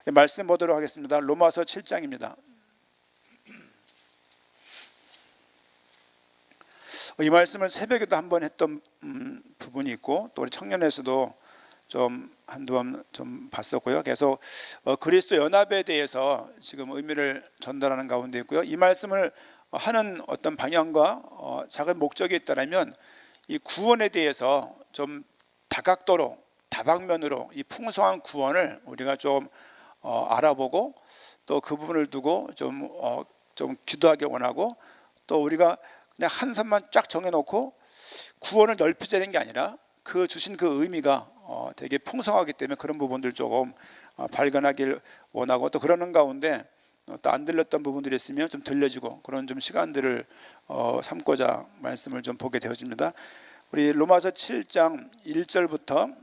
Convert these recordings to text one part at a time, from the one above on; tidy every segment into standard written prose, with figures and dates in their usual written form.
말씀 보도록 하겠습니다. 로마서 7장입니다. 이 말씀을 새벽에도 한번 했던 부분이 있고, 또 우리 청년에서도 좀 한두 번 좀 봤었고요. 계속 그리스도 연합에 대해서 지금 의미를 전달하는 가운데 있고요. 이 말씀을 하는 어떤 방향과 작은 목적이 있다면, 이 구원에 대해서 좀 다각도로, 다방면으로 이 풍성한 구원을 우리가 좀 알아보고, 또 그 부분을 두고 좀 기도하기 원하고, 또 우리가 그냥 한 산만 쫙 정해놓고 구원을 넓히자는 게 아니라 그 주신 그 의미가 되게 풍성하기 때문에 그런 부분들 조금 발견하길 원하고, 또 그러는 가운데 또 안 들렸던 부분들이 있으면 좀 들려지고, 그런 좀 시간들을 삼고자 말씀을 좀 보게 되어집니다. 우리 로마서 7장 1절부터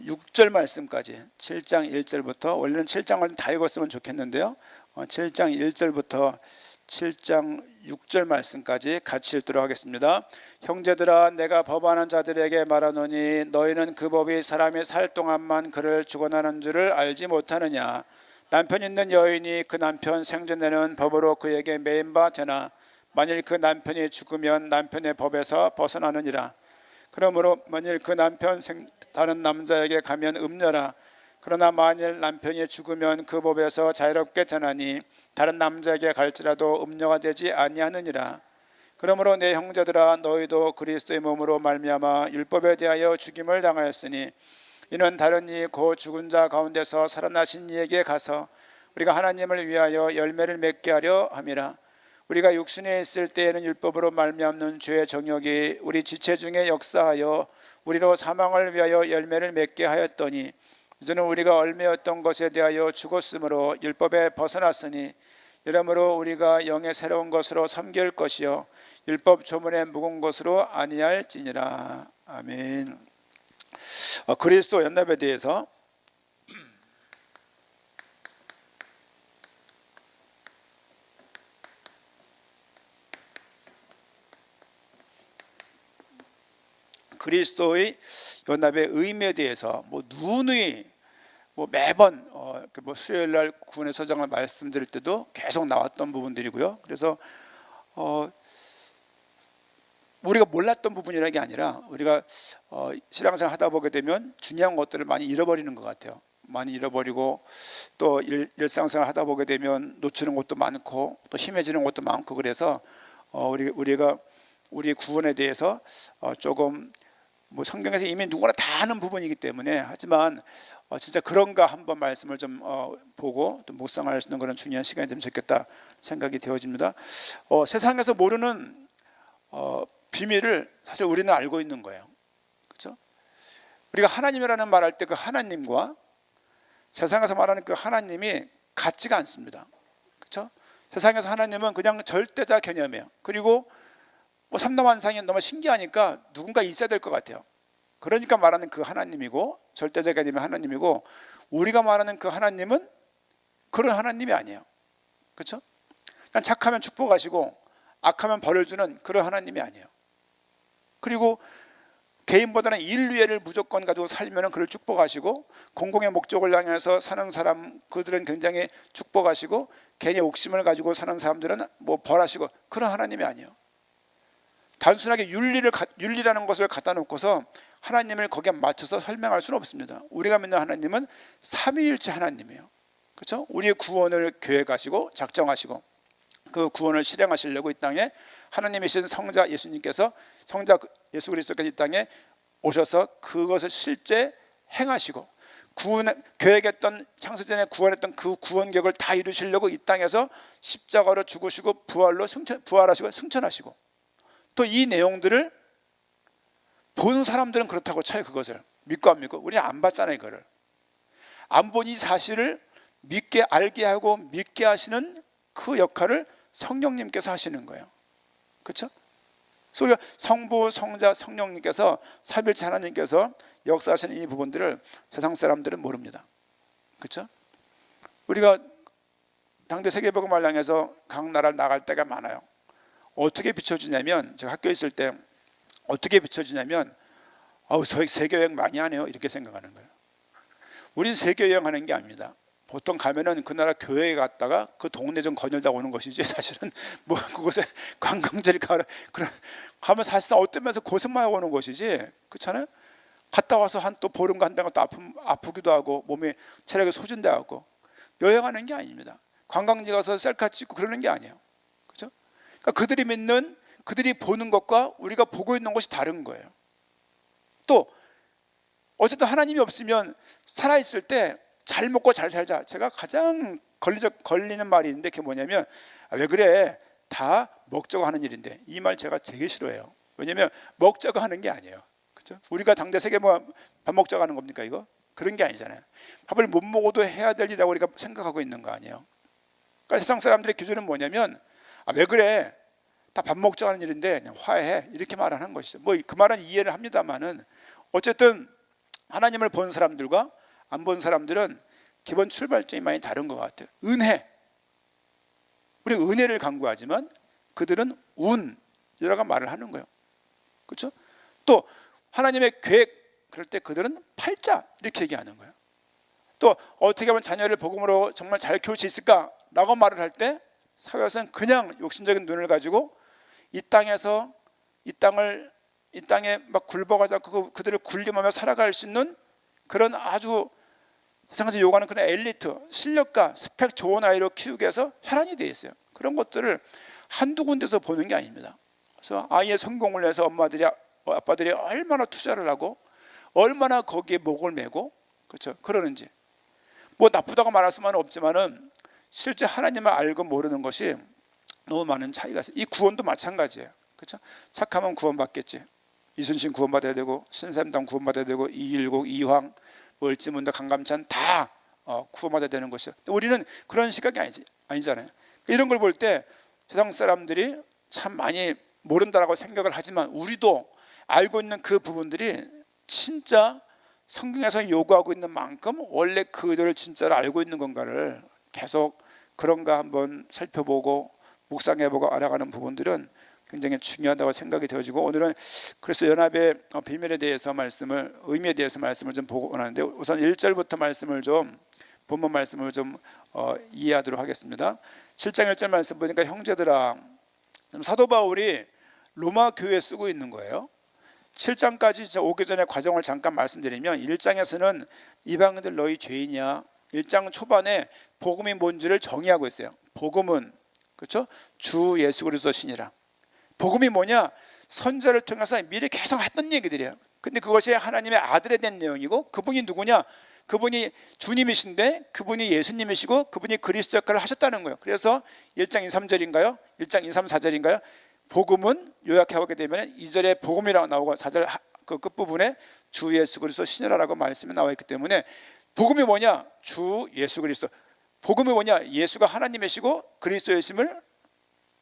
6절 말씀까지, 7장 1절부터, 원래는 7장을 다 읽었으면 좋겠는데요, 7장 1절부터 7장 6절 말씀까지 같이 읽도록 하겠습니다. 형제들아, 내가 법하는 자들에게 말하노니 너희는 그 법이 사람이 살 동안만 그를 주관하는 줄을 알지 못하느냐. 남편 있는 여인이 그 남편 생존내는 법으로 그에게 매인 바 되나, 만일 그 남편이 죽으면 남편의 법에서 벗어나느니라. 그러므로 만일 그 남편 다른 남자에게 가면 음녀라. 그러나 만일 남편이 죽으면 그 법에서 자유롭게 되나니 다른 남자에게 갈지라도 음녀가 되지 아니하느니라. 그러므로 내 형제들아, 너희도 그리스도의 몸으로 말미암아 율법에 대하여 죽임을 당하였으니, 이는 다른 이 곧 죽은 자 가운데서 살아나신 이에게 가서 우리가 하나님을 위하여 열매를 맺게 하려 함이라. 우리가 육신에 있을 때에는 율법으로 말미암는 죄의 정욕이 우리 지체 중에 역사하여 우리로 사망을 위하여 열매를 맺게 하였더니, 이제는 우리가 얽매였던 것에 대하여 죽었으므로 율법에 벗어났으니, 이러므로 우리가 영의 새로운 것으로 섬길 것이요 율법 조문에 묵은 것으로 아니할지니라. 아멘. 그리스도 연합에 대해서 그리스도의 연합의 의미에 대해서 누누이 매번 수요일 날 구원의 서정을 말씀드릴 때도 계속 나왔던 부분들이고요. 그래서 우리가 몰랐던 부분이라는 게 아니라, 우리가 신앙생활 하다 보게 되면 중요한 것들을 많이 잃어버리는 것 같아요. 많이 잃어버리고, 또 일상생활 하다 보게 되면 놓치는 것도 많고, 또 힘해지는 것도 많고, 그래서 우리가 우리 구원에 대해서 조금 성경에서 이미 누구나 다 아는 부분이기 때문에, 하지만 진짜 그런가 한번 말씀을 좀 보고 또 묵상할 수 있는 그런 중요한 시간이 되면 좋겠다 생각이 되어집니다. 세상에서 모르는 비밀을 사실 우리는 알고 있는 거예요. 그렇죠? 우리가 하나님이라는 말할 때 그 하나님과 세상에서 말하는 그 하나님이 같지가 않습니다. 그렇죠? 세상에서 하나님은 그냥 절대자 개념이에요. 그리고 삼라만상이 너무 신기하니까 누군가 있어야 될 것 같아요. 그러니까 말하는 그 하나님이고, 절대자 개념의 하나님이고, 우리가 말하는 그 하나님은 그런 하나님이 아니에요. 그렇죠? 그냥 착하면 축복하시고 악하면 벌을 주는 그런 하나님이 아니에요. 그리고 개인보다는 인류애를 무조건 가지고 살면 그를 축복하시고, 공공의 목적을 향해서 사는 사람, 그들은 굉장히 축복하시고, 개인의 옥심을 가지고 사는 사람들은 벌하시고, 그런 하나님이 아니에요. 단순하게 윤리라는 것을 갖다 놓고서 하나님을 거기에 맞춰서 설명할 수는 없습니다. 우리가 믿는 하나님은 삼위일체 하나님이에요. 그렇죠? 우리의 구원을 계획하시고 작정하시고, 그 구원을 실행하시려고 이 땅에 하나님이신 성자 예수님께서, 성자 예수 그리스도께서 이 땅에 오셔서 그것을 실제 행하시고, 계획했던, 창세전에 구원했던 그 구원 계획을 다 이루시려고 이 땅에서 십자가로 죽으시고 부활하시고 승천하시고, 또 이 내용들을 본 사람들은 그렇다고 쳐요. 그것을 믿고 안 믿고. 우리는 안 봤잖아요. 이거를 안 본 이 사실을 알게 하고 믿게 하시는 그 역할을 성령님께서 하시는 거예요. 그렇죠? 그래서 우리가 성부, 성자, 성령님께서, 삼일체 하나님께서 역사하시는 이 부분들을 세상 사람들은 모릅니다. 그렇죠? 우리가 당대 세계복음을 향해서 각 나라를 나갈 때가 많아요. 어떻게 비춰주냐면, 제가 학교에 있을 때 어떻게 비춰주냐면, 아우 세계 여행 많이 하네요 이렇게 생각하는 거예요. 우린 세계 여행하는 게 아닙니다. 보통 가면은 그 나라 교회에 갔다가 그 동네 좀 거닐다 오는 것이지 사실은 뭐 그곳에 관광지를 가면 사실상 어떤 면에서 고생만 하고 오는 것이지, 그렇잖아요. 갔다 와서 한 또 보름간 한 달간 또 아프기도 하고 몸이 체력이 소진돼 갖고 여행하는 게 아닙니다. 관광지 가서 셀카 찍고 그러는 게 아니에요. 그렇죠? 그러니까 그들이 믿는, 그들이 보는 것과 우리가 보고 있는 것이 다른 거예요. 또 어쨌든 하나님이 없으면 살아있을 때 잘 먹고 잘 살자. 제가 가장 걸리는 말이 있는데 그게 뭐냐면 왜 그래? 다 먹자고 하는 일인데, 이 말 제가 되게 싫어해요. 왜냐면 먹자고 하는 게 아니에요. 그렇죠? 우리가 당대 세계 뭐 밥 먹자고 하는 겁니까 이거? 그런 게 아니잖아요. 밥을 못 먹어도 해야 될 일이라고 우리가 생각하고 있는 거 아니에요. 그러니까 세상 사람들의 기준은 뭐냐면 왜 그래? 다 밥 먹자고 하는 일인데 그냥 화해해. 이렇게 말하는 것이죠. 뭐 그 말은 이해를 합니다만은 어쨌든 하나님을 본 사람들과 안 본 사람들은 기본 출발점이 많이 다른 것 같아요. 은혜, 우리가 은혜를 강구하지만 그들은 운이라고 말을 하는 거예요. 그렇죠? 또 하나님의 계획, 그럴 때 그들은 팔자 이렇게 얘기하는 거예요. 또 어떻게 하면 자녀를 복음으로 정말 잘 키울 수 있을까라고 말을 할 때 사회에서는 그냥 욕심적인 눈을 가지고 이 땅에 막 굴복하자 그들을 굴림하며 살아갈 수 있는 그런 아주 세상에서 요구하는 그런 엘리트, 실력가, 스펙 좋은 아이로 키우기 위해서 혈안이 되어 있어요. 그런 것들을 한두 군데서 보는 게 아닙니다. 그래서 아이의 성공을 위해서 아빠들이 얼마나 투자를 하고 얼마나 거기에 목을 메고, 그렇죠? 그러는지. 뭐 나쁘다고 말할 수는 없지만은 실제 하나님을 알고 모르는 것이 너무 많은 차이가 있어요. 이 구원도 마찬가지예요. 그렇죠? 착하면 구원받겠지. 이순신 구원받아야 되고 신샘당 구원받아야 되고 이일곡, 이황, 을지문덕, 강감찬 다 구원받아야 되는 것이죠. 우리는 그런 시각이 아니잖아요. 이런 걸 볼 때 세상 사람들이 참 많이 모른다라고 생각을 하지만 우리도 알고 있는 그 부분들이 진짜 성경에서 요구하고 있는 만큼 원래 그들을 진짜로 알고 있는 건가를 계속 그런가 한번 살펴보고 묵상해보고 알아가는 부분들은 굉장히 중요하다고 생각이 되어지고, 오늘은 그래서 연합의 비밀에 대해서 의미에 대해서 말씀을 좀 보고 원하는데, 우선 1절부터 말씀을 좀 본문 말씀을 좀 이해하도록 하겠습니다. 7장 1절 말씀 보니까 형제들아, 사도 바울이 로마 교회에 쓰고 있는 거예요. 7장까지 오기 전에 과정을 잠깐 말씀드리면 1장에서는 이방인들 너희 죄인이야. 1장 초반에 복음이 뭔지를 정의하고 있어요. 복음은, 그렇죠? 주 예수 그리스도 신이라. 복음이 뭐냐? 선자를 통해서 미리 계속 했던 얘기들이에요. 근데 그것이 하나님의 아들에 대한 내용이고, 그분이 누구냐? 그분이 주님이신데 그분이 예수님이시고 그분이 그리스도 역할을 하셨다는 거예요. 그래서 1장 2, 3절인가요? 1장 2, 3, 4절인가요? 복음은 요약해 되면 2절에 복음이라고 나오고 4절 그 끝부분에 주 예수 그리스도 신이라고 말씀이 나와 있기 때문에, 복음이 뭐냐? 주 예수 그리스도. 복음이 뭐냐? 예수가 하나님이시고 그리스도이심을,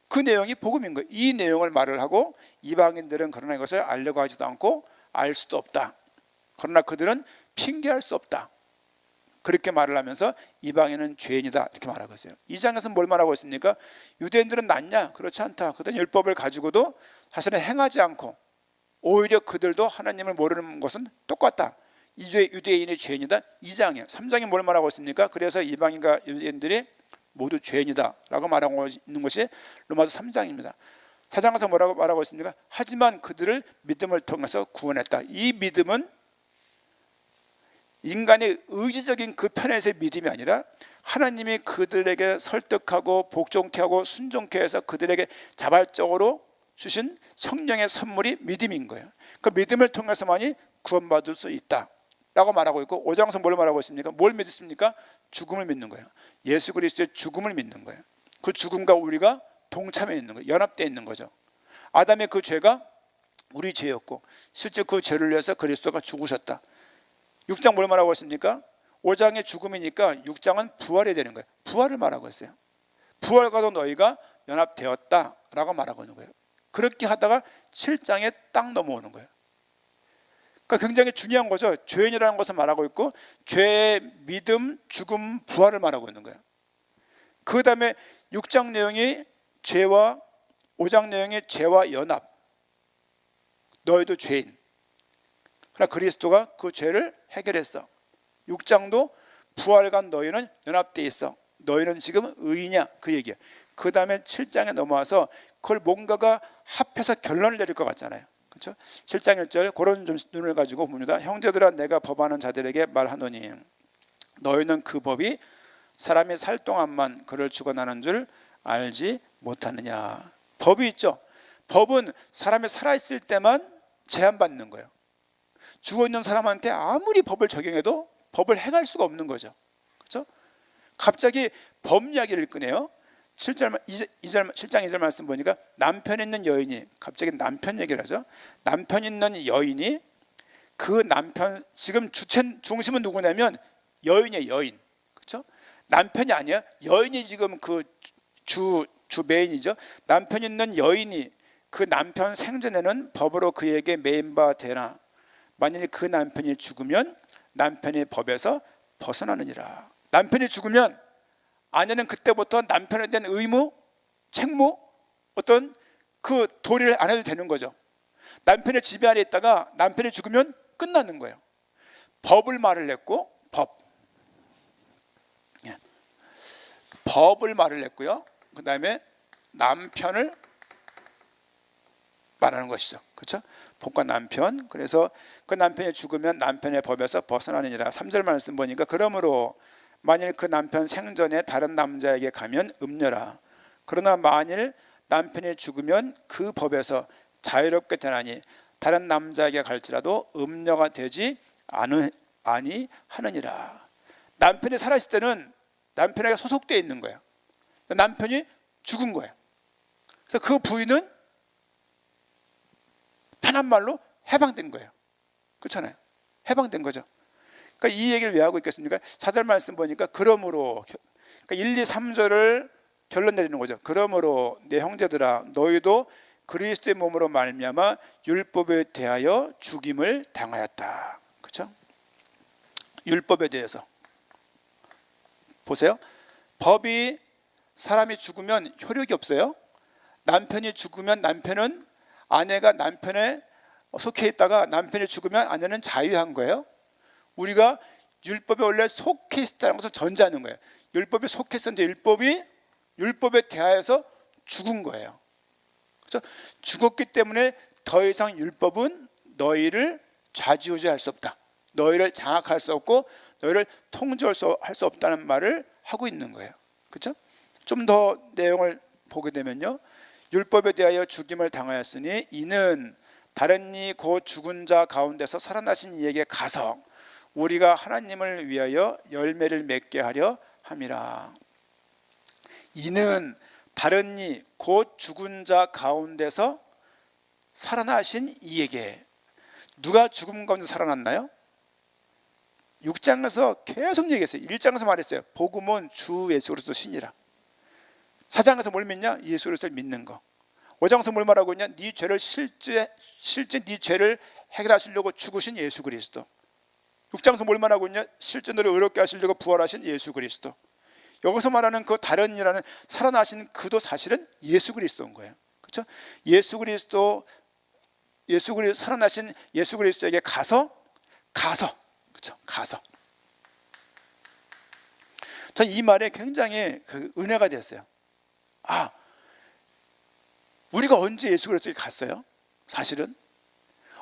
그 내용이 복음인 거예요. 이 내용을 말을 하고 이방인들은 그러나 이것을 알려고 하지도 않고 알 수도 없다. 그러나 그들은 핑계할 수 없다. 그렇게 말을 하면서 이방인은 죄인이다 이렇게 말하고 있어요. 2장에서는 뭘 말하고 있습니까? 유대인들은 낫냐? 그렇지 않다. 그들은 율법을 가지고도 사실은 행하지 않고 오히려 그들도 하나님을 모르는 것은 똑같다. 유대인이 죄인이다. 2장이에요. 3장이 뭘 말하고 있습니까? 그래서 이방인과 유대인들이 모두 죄인이다 라고 말하고 있는 것이 로마서 3장입니다. 4장에서 뭐라고 말하고 있습니까? 하지만 그들을 믿음을 통해서 구원했다. 이 믿음은 인간의 의지적인 그 편에서의 믿음이 아니라 하나님이 그들에게 설득하고 복종케 하고 순종케 해서 그들에게 자발적으로 주신 성령의 선물이 믿음인 거예요. 그 믿음을 통해서만이 구원받을 수 있다 라고 말하고 있고, 5장에서 뭘 말하고 있습니까? 뭘 믿습니까? 죽음을 믿는 거예요. 예수 그리스도의 죽음을 믿는 거예요. 그 죽음과 우리가 동참해 있는 거예요. 연합되어 있는 거죠. 아담의 그 죄가 우리 죄였고 실제 그 죄를 위해서 그리스도가 죽으셨다. 6장 뭘 말하고 있습니까? 5장의 죽음이니까 6장은 부활이 되는 거예요. 부활을 말하고 있어요. 부활과도 너희가 연합되었다 라고 말하고 있는 거예요. 그렇게 하다가 7장에 딱 넘어오는 거예요. 그러니까 굉장히 중요한 거죠. 죄인이라는 것을 말하고 있고 죄의 믿음, 죽음, 부활을 말하고 있는 거예요. 그 다음에 6장 내용이 5장 내용이 죄와 연합. 너희도 죄인. 그러나 그리스도가 그 죄를 해결했어. 6장도 부활과 너희는 연합되어 있어. 너희는 지금 의인이냐 그 얘기야. 그 다음에 7장에 넘어와서 그걸 뭔가가 합해서 결론을 내릴 것 같잖아요. 그렇죠? 7장 1절 그런 좀 눈을 가지고 봅니다. 형제들아 내가 법하는 자들에게 말하노니 너희는 그 법이 사람이 살 동안만 그를 죽어나는 줄 알지 못하느냐. 법이 있죠. 법은 사람이 살아있을 때만 제한받는 거예요. 죽어있는 사람한테 아무리 법을 적용해도 법을 행할 수가 없는 거죠. 그렇죠? 갑자기 법 이야기를 꺼내요. 7장 2절 말씀 보니까 남편 있는 여인이, 갑자기 남편 얘기를 하죠. 남편 있는 여인이 그 남편, 지금 중심은 누구냐면 여인이에요. 여인. 그렇죠? 남편이 아니야. 여인이 지금 그 주 메인이죠. 남편 있는 여인이 그 남편 생전에는 법으로 그에게 매인 바 되나 만일 그 남편이 죽으면 남편이 법에서 벗어나느니라. 남편이 죽으면 아내는 그때부터 남편에 대한 의무, 책무, 어떤 그 도리를 안 해도 되는 거죠. 남편의 지배 아래 있다가 남편이 죽으면 끝나는 거예요. 법을 말을 냈고, 법을 말을 냈고요. 그 다음에 남편을 말하는 것이죠. 그렇죠? 법과 남편. 그래서 그 남편이 죽으면 남편의 법에서 벗어나느니라. 3절 말씀 보니까 그러므로 만일 그 남편 생전에 다른 남자에게 가면 음녀라. 그러나 만일 남편이 죽으면 그 법에서 자유롭게 되나니 다른 남자에게 갈지라도 음녀가 되지 아니하느니라. 남편이 살아있을 때는 남편에게 소속되어 있는 거예요. 남편이 죽은 거예요. 그래서 그 부인은 편한 말로 해방된 거예요. 그렇잖아요. 해방된 거죠. 그러니까 이 얘기를 왜 하고 있겠습니까? 4절 말씀 보니까 그러므로, 그러니까 1, 2, 3절을 결론 내리는 거죠. 그러므로 내 형제들아 너희도 그리스도의 몸으로 말미암아 율법에 대하여 죽임을 당하였다. 그렇죠? 율법에 대해서 보세요. 법이 사람이 죽으면 효력이 없어요. 남편이 죽으면 남편은, 아내가 남편에 속해 있다가 남편이 죽으면 아내는 자유한 거예요. 우리가 율법에 원래 속해 있다는 것을 전제하는 거예요. 율법에 속했었는데 율법에 대하여서 죽은 거예요. 그렇죠? 죽었기 때문에 더 이상 율법은 너희를 좌지우지할 수 없다. 너희를 장악할 수 없고 너희를 통제할 수 없다는 말을 하고 있는 거예요. 그렇죠? 좀 더 내용을 보게 되면요. 율법에 대하여 죽임을 당하였으니 이는 다른 이 곧 죽은 자 가운데서 살아나신 이에게 가서 우리가 하나님을 위하여 열매를 맺게 하려 함이라. 이는 다른 이 곧 죽은 자 가운데서 살아나신 이에게. 누가 죽음 가운데 살아났나요? 6장에서 계속 얘기했어요. 1장에서 말했어요. 복음은 주 예수 그리스도 신이라. 4장에서 뭘 믿냐? 예수 그리스도를 믿는 거. 5장에서 뭘 말하고 있냐? 네 죄를 실제 네 죄를 해결하시려고 죽으신 예수 그리스도. 6장에서 뭘 말하고 있냐? 실제 너를 의롭게 하시려고 부활하신 예수 그리스도. 여기서 말하는 그 다른 이라는 살아나신 그도 사실은 예수 그리스도인 거예요. 그렇죠? 예수 그리스도 살아나신 예수 그리스도에게 가서 그렇죠? 가서. 전 이 말에 굉장히 그 은혜가 됐어요. 아, 우리가 언제 예수 그리스도에게 갔어요? 사실은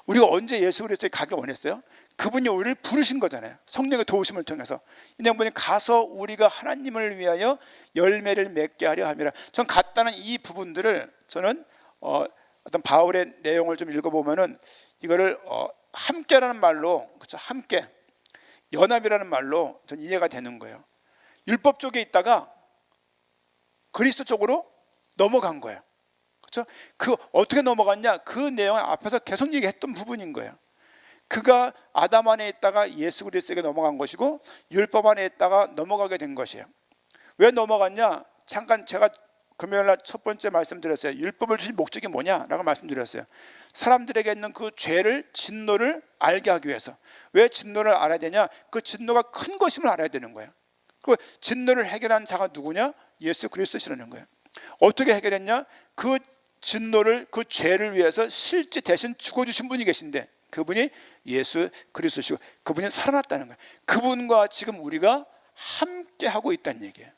우리가 언제 예수 그리스도에게 가길 원했어요? 그분이 우리를 부르신 거잖아요. 성령의 도우심을 통해서. 이 내용분이 가서 우리가 하나님을 위하여 열매를 맺게 하려 함이라. 전 갔다는 이 부분들을 저는 어떤 바울의 내용을 좀 읽어보면은 이거를 함께라는 말로, 그렇죠? 함께, 연합이라는 말로 전 이해가 되는 거예요. 율법 쪽에 있다가 그리스도 쪽으로 넘어간 거예요. 그렇죠? 그 어떻게 넘어갔냐? 그 내용 앞에서 계속 얘기했던 부분인 거예요. 그가 아담 안에 있다가 예수 그리스도에게 넘어간 것이고 율법 안에 있다가 넘어가게 된 것이에요. 왜 넘어갔냐? 잠깐 제가 금요일날 첫 번째 말씀드렸어요. 율법을 주신 목적이 뭐냐라고 말씀드렸어요. 사람들에게 있는 그 죄를, 진노를 알게 하기 위해서. 왜 진노를 알아야 되냐? 그 진노가 큰 것임을 알아야 되는 거예요. 그 진노를 해결한 자가 누구냐? 예수 그리스도시라는 거예요. 어떻게 해결했냐? 그 진노를, 그 죄를 위해서 실제 대신 죽어주신 분이 계신데 그분이 예수 그리스도시고 그분이 살아났다는 거예요. 그분과 지금 우리가 함께 하고 있다는 얘기예요.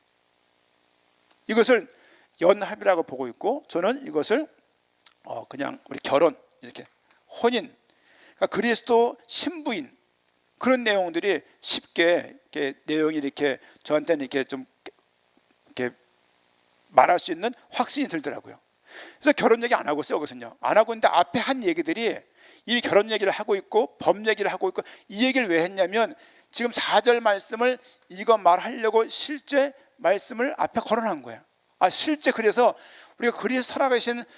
이것을 연합이라고 보고 있고, 저는 이것을 그냥 우리 결혼, 이렇게 혼인, 그러니까 그리스도 신부인, 그런 내용들이 쉽게 이렇게 내용이 이렇게 저한테는 이렇게 좀 이렇게 말할 수 있는 확신이 들더라고요. 그래서 결혼 얘기 안 하고 있어요. 여기서는요. 안 하고 있는데 앞에 한 얘기들이 이미 결혼 얘기를 하고 있고 법 얘기를 하고 있고, 이 얘기를 왜 했냐면 지금 4절 말씀을 이거 말하려고 실제 말씀을 앞에 걸어놓은 거예요. 실제 그래서 우리가 그리스도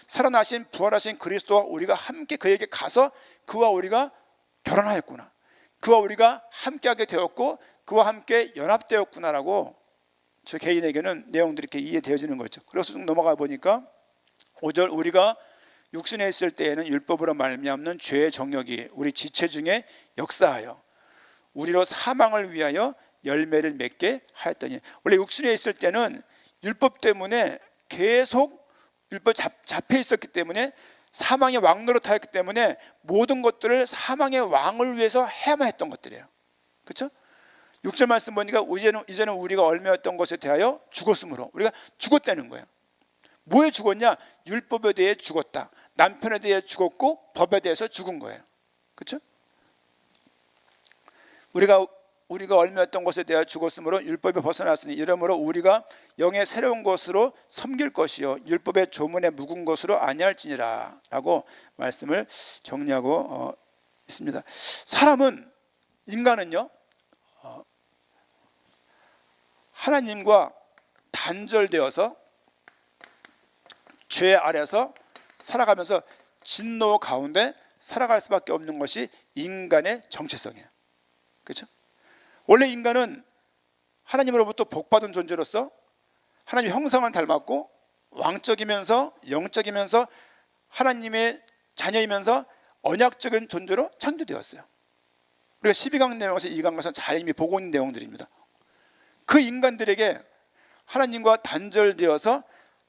살아나신 부활하신 그리스도와 우리가 함께 그에게 가서 그와 우리가 결혼하였구나, 그와 우리가 함께하게 되었고 그와 함께 연합되었구나라고 저 개인에게는 내용들이 이렇게 이해되어지는 거죠. 그래서 좀 넘어가 보니까 5절, 우리가 육신에 있을 때에는 율법으로 말미암는 죄의 정욕이 우리 지체 중에 역사하여 우리로 사망을 위하여 열매를 맺게 하였더니, 원래 육신에 있을 때는 율법 때문에 계속 율법 잡혀 있었기 때문에 사망의 왕 노릇하였기 때문에 모든 것들을 사망의 왕을 위해서 해야만 했던 것들이에요. 그렇죠? 6절 말씀 보니까 이제는 우리가 얽매였던 것에 대하여 죽었으므로 우리가 죽었다는 거예요. 뭐에 죽었냐? 율법에 대해 죽었다. 남편에 대해 죽었고 법에 대해서 죽은 거예요. 그렇죠? 우리가 얽매였던 것에 대하여 죽었으므로 율법에 벗어났으니 이러므로 우리가 영의 새로운 것으로 섬길 것이요 율법의 조문에 묵은 것으로 아니할지니라 라고 말씀을 정리하고 있습니다. 인간은요 하나님과 단절되어서 죄 아래서 살아가면서 진노 가운데 살아갈 수밖에 없는 것이 인간의 정체성이에요. 그렇죠? 원래 인간은 하나님으로부터 복받은 존재로서 하나님의 형상을 닮았고 왕적이면서 영적이면서 하나님의 자녀이면서 언약적인 존재로 창조되었어요. 우리가 12강 내용에서 2강에서 잘 이미 보고 있는 내용들입니다. 그 인간들에게 하나님과 단절되어서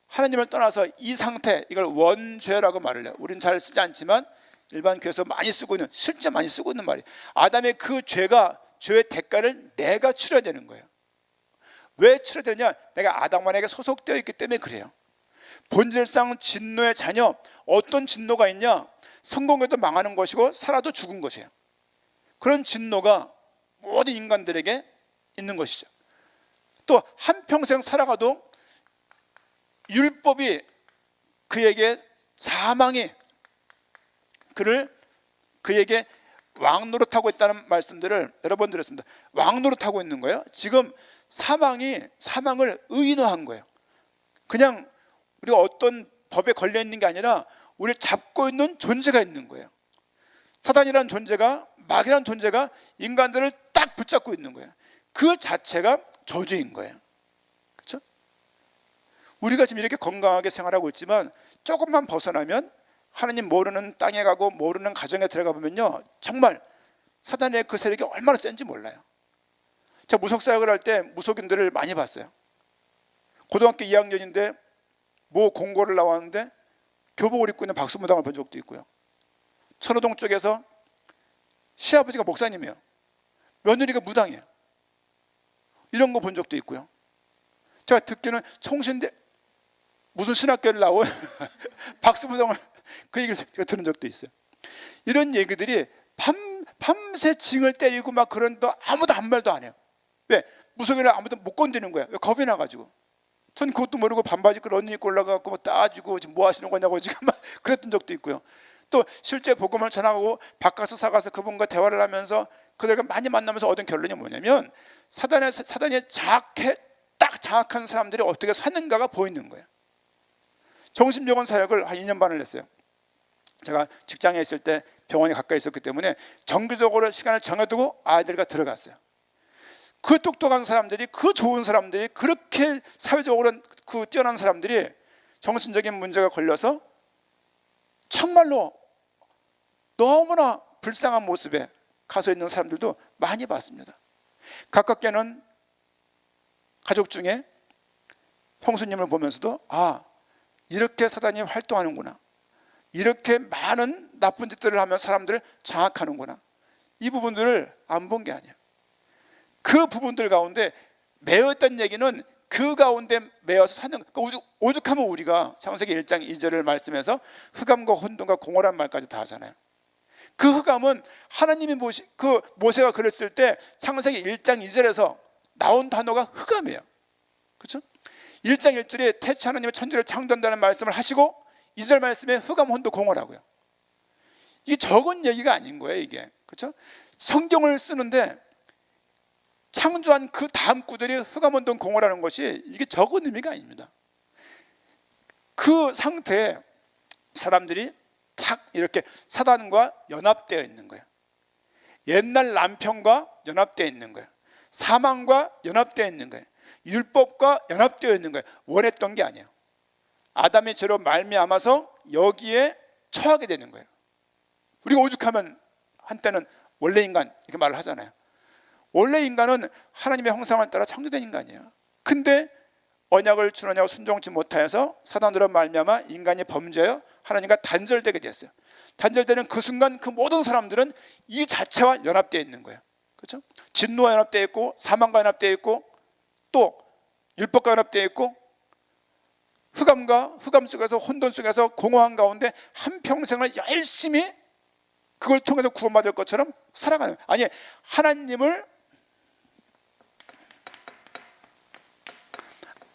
하나님을 떠나서 이 상태, 이걸 원죄라고 말을 해요. 우리는 잘 쓰지 않지만 일반 교회에서 많이 쓰고 있는, 실제 많이 쓰고 있는 말이에요. 아담의 그 죄의 대가를 내가 치러야 되는 거예요. 왜 치러야 되느냐? 내가 아담만에게 소속되어 있기 때문에 그래요. 본질상 진노의 자녀, 어떤 진노가 있냐? 성공해도 망하는 것이고 살아도 죽은 것이에요. 그런 진노가 모든 인간들에게 있는 것이죠. 또 한평생 살아가도 율법이 그에게 사망이 그에게 왕노릇하고 있다는 말씀들을 여러 번 드렸습니다. 왕노릇하고 있는 거예요. 지금 사망을 의인화한 거예요. 그냥 우리가 어떤 법에 걸려 있는 게 아니라 우리를 잡고 있는 존재가 있는 거예요. 사단이라는 존재가, 마귀라는 존재가 인간들을 딱 붙잡고 있는 거예요. 그 자체가 저주인 거예요. 그렇죠? 우리가 지금 이렇게 건강하게 생활하고 있지만 조금만 벗어나면 하나님 모르는 땅에 가고 모르는 가정에 들어가 보면요, 정말 사단의 그 세력이 얼마나 센지 몰라요. 제가 무속사역을 할 때 무속인들을 많이 봤어요. 고등학교 2학년인데 뭐 공고를 나왔는데 교복을 입고 있는 박수무당을 본 적도 있고요. 천호동 쪽에서 시아버지가 목사님이에요. 며느리가 무당이에요. 이런 거 본 적도 있고요. 제가 듣기는 총신대 무슨 신학교를 나온 박수무당을 그 얘기를 제가 들은 적도 있어요. 이런 얘기들이 밤새 징을 때리고 막 그런데 아무도 아무 말도 안 해요. 왜? 무속인을 아무도 못 건드리는 거야. 왜? 겁이 나가지고. 전 그것도 모르고 반바지 입고 런닝 입고 올라가고 뭐 따지고 지금 뭐 하시는 거냐고 지금 막 그랬던 적도 있고요. 또 실제 복음을 전하고 바깥에서 사가서 그분과 대화를 하면서 그들과 많이 만나면서 얻은 결론이 뭐냐면 사단이 딱 장악한 사람들이 어떻게 사는가가 보이는 거예요. 정신병원 사역을 한 2년 반을 했어요. 제가 직장에 있을 때 병원이 가까이 있었기 때문에 정기적으로 시간을 정해두고 아이들과 들어갔어요. 그 똑똑한 사람들이, 그 좋은 사람들이, 그렇게 사회적으로 그 뛰어난 사람들이 정신적인 문제가 걸려서 정말로 너무나 불쌍한 모습에 가서 있는 사람들도 많이 봤습니다. 가깝게는 가족 중에 형수님을 보면서도 이렇게 사단이 활동하는구나, 이렇게 많은 나쁜 짓들을 하면 사람들을 장악하는구나. 이 부분들을 안 본 게 아니야. 그 부분들 가운데 매였다는 얘기는 그 가운데 매여서 사는, 오죽하면 우리가 창세기 1장 2절을 말씀해서 흑암과 혼돈과 공허란 말까지 다 하잖아요. 그 흑암은 하나님이 그 모세가 그랬을 때 창세기 1장 2절에서 나온 단어가 흑암이에요. 그렇죠? 1장 1절에 태초 하나님의 천지를 창조한다는 말씀을 하시고 2절 말씀에 흑암, 혼돈, 공허라고요. 이게 적은 얘기가 아닌 거예요, 이게. 그렇죠? 성경을 쓰는데 창조한 그 다음 구절이 흑암, 혼돈, 공허라는 것이 이게 적은 의미가 아닙니다. 그 상태에 사람들이 탁 이렇게 사단과 연합되어 있는 거예요. 옛날 남편과 연합되어 있는 거예요. 사망과 연합되어 있는 거예요. 율법과 연합되어 있는 거예요. 원했던 게 아니에요. 아담의 죄로 말미암아서 여기에 처하게 되는 거예요. 우리가 오죽하면 한때는 원래 인간 이렇게 말을 하잖아요. 원래 인간은 하나님의 형상을 따라 창조된 인간이에요. 근데 언약을 준하냐고 순종치 못하여서 사단으로 말미암아 인간이 범죄하여 하나님과 단절되게 되었어요. 단절되는 그 순간 그 모든 사람들은 이 자체와 연합되어 있는 거예요. 그렇죠? 진노와 연합되어 있고 사망과 연합되어 있고 또 율법과 연합되어 있고 흑암 속에서 혼돈 속에서 공허한 가운데 한평생을 열심히 그걸 통해서 구원받을 것처럼 살아가는, 아니 하나님을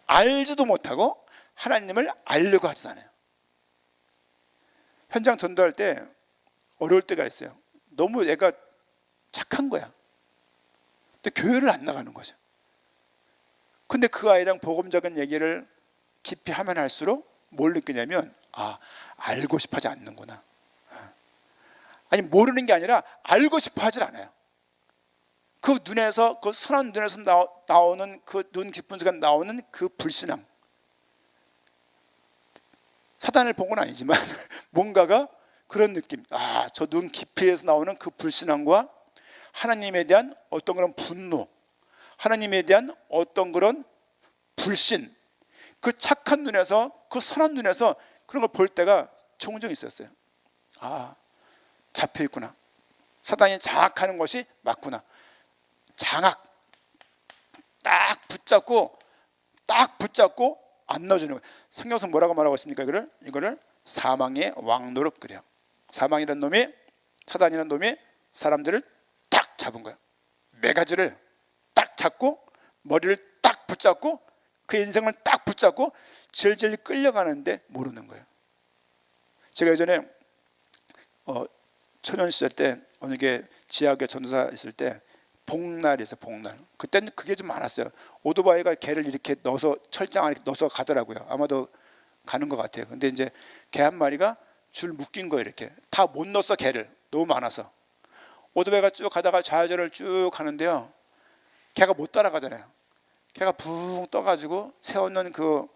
알지도 못하고 하나님을 알려고 하지 않아요. 현장 전도할 때 어려울 때가 있어요. 너무 애가 착한 거야. 근데 교회를 안 나가는 거죠. 근데 그 아이랑 복음적인 얘기를 깊이 하면 할수록 뭘 느끼냐면 알고 싶어 하지 않는구나. 아니 모르는 게 아니라 알고 싶어 하질 않아요. 그 눈에서, 그 선한 눈에서 나오는 그 눈 깊은 순간 나오는 그 불신함, 사단을 본 건 아니지만 뭔가가 그런 느낌, 저 눈 깊이에서 나오는 그 불신함과 하나님에 대한 어떤 그런 분노, 하나님에 대한 어떤 그런 불신, 그 착한 눈에서, 그 선한 눈에서 그런 걸 볼 때가 종종 있었어요. 잡혀 있구나. 사단이 장악하는 것이 맞구나. 장악, 딱 붙잡고 안 넣어주는 거예요. 성경에서 뭐라고 말하고 있습니까? 이거를 사망의 왕노릇 그래요. 사망이라는 놈이, 사단이라는 놈이 사람들을 딱 잡은 거예요. 매가지를 딱 잡고 머리를 딱 붙잡고 그 인생을 딱 붙잡고 질질 끌려가는데 모르는 거예요. 제가 예전에 초년 시절 때 어느 게 지하교 전도사 있을 때 복날이 있어요. 복날. 그때는 그게 좀 많았어요. 오토바이가 개를 이렇게 넣어서 철장 안에 넣어서 가더라고요. 아마도 가는 것 같아요. 근데 이제 개 한 마리가 줄 묶인 거예요. 이렇게 다 못 넣었어. 개를 너무 많아서. 오토바이가 쭉 가다가 좌회전을 쭉 가는데요, 개가 못 따라가잖아요. 개가 붕 떠가지고 세워놓은 그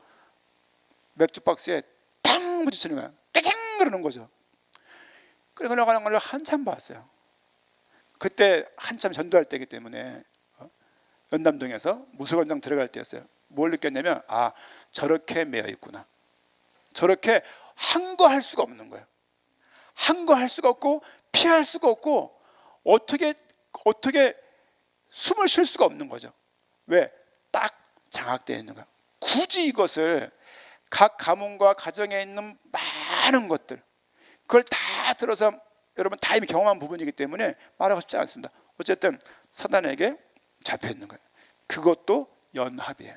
맥주 박스에 탕 부딪히는 거야. 깨갱 그러는 거죠. 끌고 나가는 걸 한참 봤어요. 그때 한참 전도할 때이기 때문에 연남동에서 무술원장 들어갈 때였어요. 뭘 느꼈냐면 저렇게 매여 있구나. 저렇게 한 거 할 수가 없는 거예요. 한 거 할 수가 없고 피할 수가 없고 어떻게 숨을 쉴 수가 없는 거죠. 왜? 딱 장악되어 있는 거야. 굳이 이것을 각 가문과 가정에 있는 많은 것들, 그걸 다 들어서 여러분 다 이미 경험한 부분이기 때문에 말하고 싶지 않습니다. 어쨌든 사단에게 잡혀 있는 거예요. 그것도 연합이에요.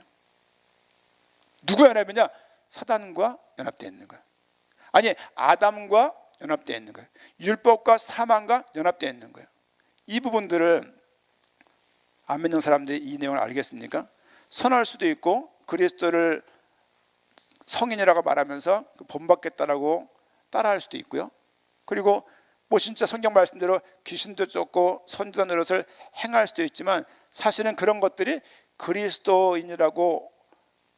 누가 연합이냐? 사단과 연합되어 있는 거예요. 아니, 아담과 연합되어 있는 거예요. 율법과 사망과 연합되어 있는 거예요. 이 부분들을 안 믿는 사람들이 이 내용을 알겠습니까? 선할 수도 있고 그리스도를 성인이라고 말하면서 본받겠다라고 따라할 수도 있고요. 그리고 진짜 성경 말씀대로 귀신도 쫓고 선지자 노릇을 행할 수도 있지만 사실은 그런 것들이 그리스도인이라고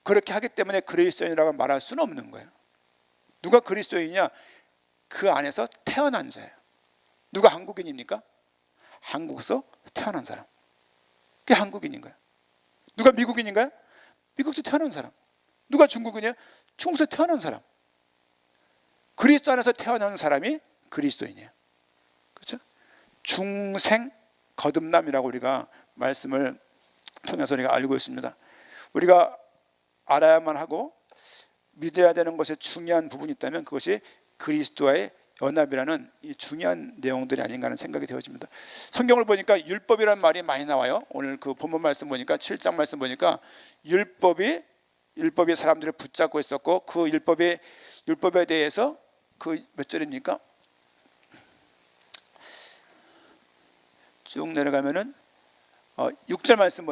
그렇게 하기 때문에 그리스도인이라고 말할 수는 없는 거예요. 누가 그리스도인이냐? 그 안에서 태어난 자예요. 누가 한국인입니까? 한국에서 태어난 사람. 그게 한국인인 거예요. 누가 미국인인가요? 미국에서 태어난 사람. 누가 중국인이에요? 중국에서 태어난 사람. 그리스도 안에서 태어난 사람이 그리스도인이에요. 그렇죠? 중생 거듭남이라고 우리가 말씀을 통해서 우리가 알고 있습니다. 우리가 알아야만 하고 믿어야 되는 것에 중요한 부분이 있다면 그것이 그리스도와의 연합이라는 이 중요한 내용들이 아닌가 하는 생각이 되어집니다. 성경을 보니까 율법이라는 말이 많이 나와요. 오늘 그 본문 말씀 보니까 7장 말씀 보니까 율법이 사람들을 붙잡고 있었고 그 율법에 대해서 그 몇 절입니까? 쭉 내려가면은 6절 말씀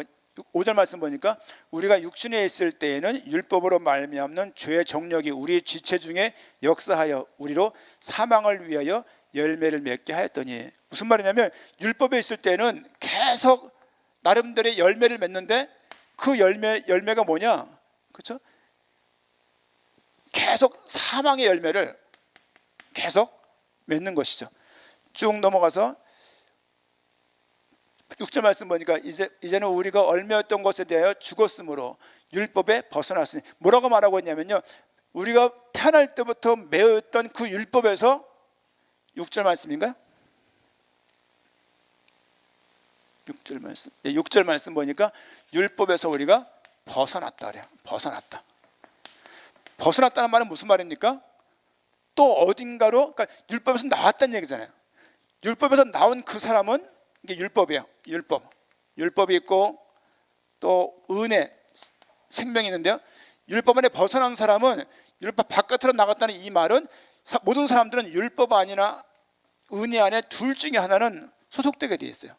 5절 말씀 보니까 우리가 육신에 있을 때에는 율법으로 말미암는 죄의 정력이 우리 지체 중에 역사하여 우리로 사망을 위하여 열매를 맺게 하였더니, 무슨 말이냐면 율법에 있을 때는 계속 나름대로의 열매를 맺는데 그 열매가 뭐냐? 그렇죠? 계속 사망의 열매를 계속 맺는 것이죠. 쭉 넘어가서 6절 말씀 보니까 이제는 우리가 얽매였던 것에 대하여 죽었으므로 율법에 벗어났으니, 뭐라고 말하고 있냐면요, 우리가 태어날 때부터 매였던 그 율법에서 6절 말씀인가요? 6절 말씀. 6절 말씀 보니까 율법에서 우리가 벗어났다 그래요. 벗어났다는 말은 무슨 말입니까? 또 어딘가로, 그러니까 율법에서 나왔다는 얘기잖아요. 율법에서 나온 그 사람은 이게 율법이에요. 율법이 있고 또 은혜, 생명이 있는데요, 율법 안에 벗어난 사람은, 율법 바깥으로 나갔다는 이 말은 모든 사람들은 율법 아니나 은혜 안에 둘 중에 하나는 소속되게 되어 있어요.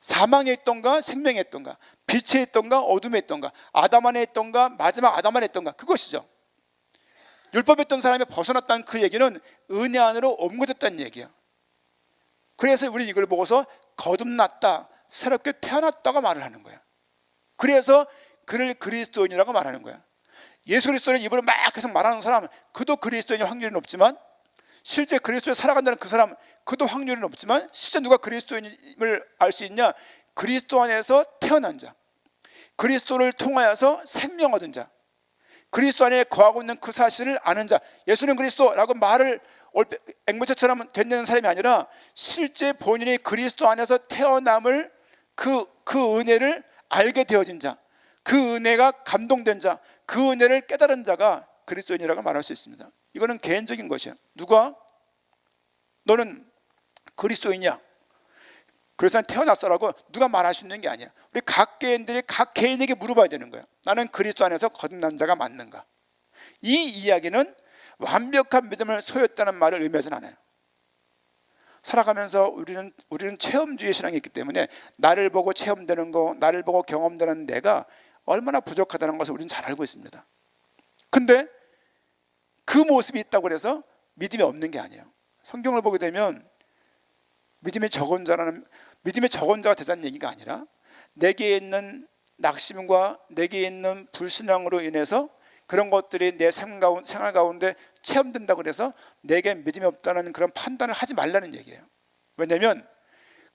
사망에 있던가 생명에 있던가, 빛에 있던가 어둠에 있던가, 아담 안에 있던가 마지막 아담 안에 있던가, 그것이죠. 율법에 있던 사람이 벗어났다는 그 얘기는 은혜 안으로 옮겨졌다는 얘기예요. 그래서 우리 이걸 보고서 거듭났다, 새롭게 태어났다고 말을 하는 거예요. 그래서 그를 그리스도인이라고 말하는 거예요. 예수 그리스도를 입으로 막 계속 말하는 사람, 그도 그리스도인일 확률이 높지만, 실제 그리스도에 살아간다는 그 사람, 그도 확률이 높지만, 실제 누가 그리스도인임을 알 수 있냐? 그리스도 안에서 태어난 자, 그리스도를 통하여서 생명 얻은 자, 그리스도 안에 거하고 있는 그 사실을 아는 자. 예수는 그리스도라고 말을 앵무새처럼 되는 사람이 아니라 실제 본인이 그리스도 안에서 태어남을, 그 은혜를 알게 되어진 자, 그 은혜가 감동된 자, 그 은혜를 깨달은 자가 그리스도인이라고 말할 수 있습니다. 이거는 개인적인 것이야. 누가 너는 그리스도인이야, 그래서 태어났어라고 누가 말할 수 있는 게 아니야. 우리 각 개인들이 각 개인에게 물어봐야 되는 거야. 나는 그리스도 안에서 거듭난 자가 맞는가? 이 이야기는 완벽한 믿음을 소유했다는 말을 의미하지는 않아요. 살아가면서 우리는 체험주의 신앙이 있기 때문에 나를 보고 체험되는 거, 나를 보고 경험되는 내가 얼마나 부족하다는 것을 우리는 잘 알고 있습니다. 근데 그 모습이 있다고 해서 믿음이 없는 게 아니에요. 성경을 보게 되면 믿음의 적은 자가 되자는 얘기가 아니라, 내게 있는 낙심과 내게 있는 불신앙으로 인해서 그런 것들이 내 생활 가운데 체험된다고 해서 내게 믿음이 없다는 그런 판단을 하지 말라는 얘기예요. 왜냐하면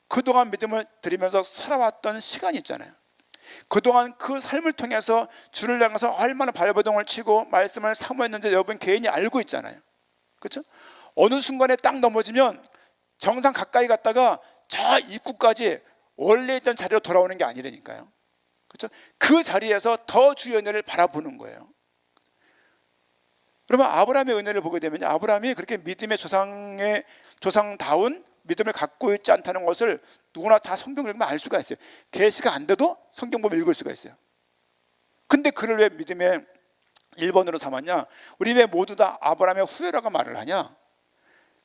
그동안 믿음을 드리면서 살아왔던 시간이 있잖아요. 그동안 그 삶을 통해서 주를 향해서 얼마나 발버둥을 치고 말씀을 사모했는지 여러분 개인이 알고 있잖아요. 그렇죠? 어느 순간에 딱 넘어지면 정상 가까이 갔다가 저 입구까지 원래 있던 자리로 돌아오는 게 아니라니까요. 그렇죠? 그 자리에서 더 주의 은혜를 바라보는 거예요. 그러면 아브라함의 은혜를 보게 되면, 아브라함이 그렇게 믿음의 조상다운 믿음을 갖고 있지 않다는 것을 누구나 다 성경을 읽으면 알 수가 있어요. 계시가 안 돼도 성경 보면 읽을 수가 있어요. 근데 그를 왜 믿음의 1번으로 삼았냐? 우리 왜 모두 다 아브라함의 후예라고 말을 하냐?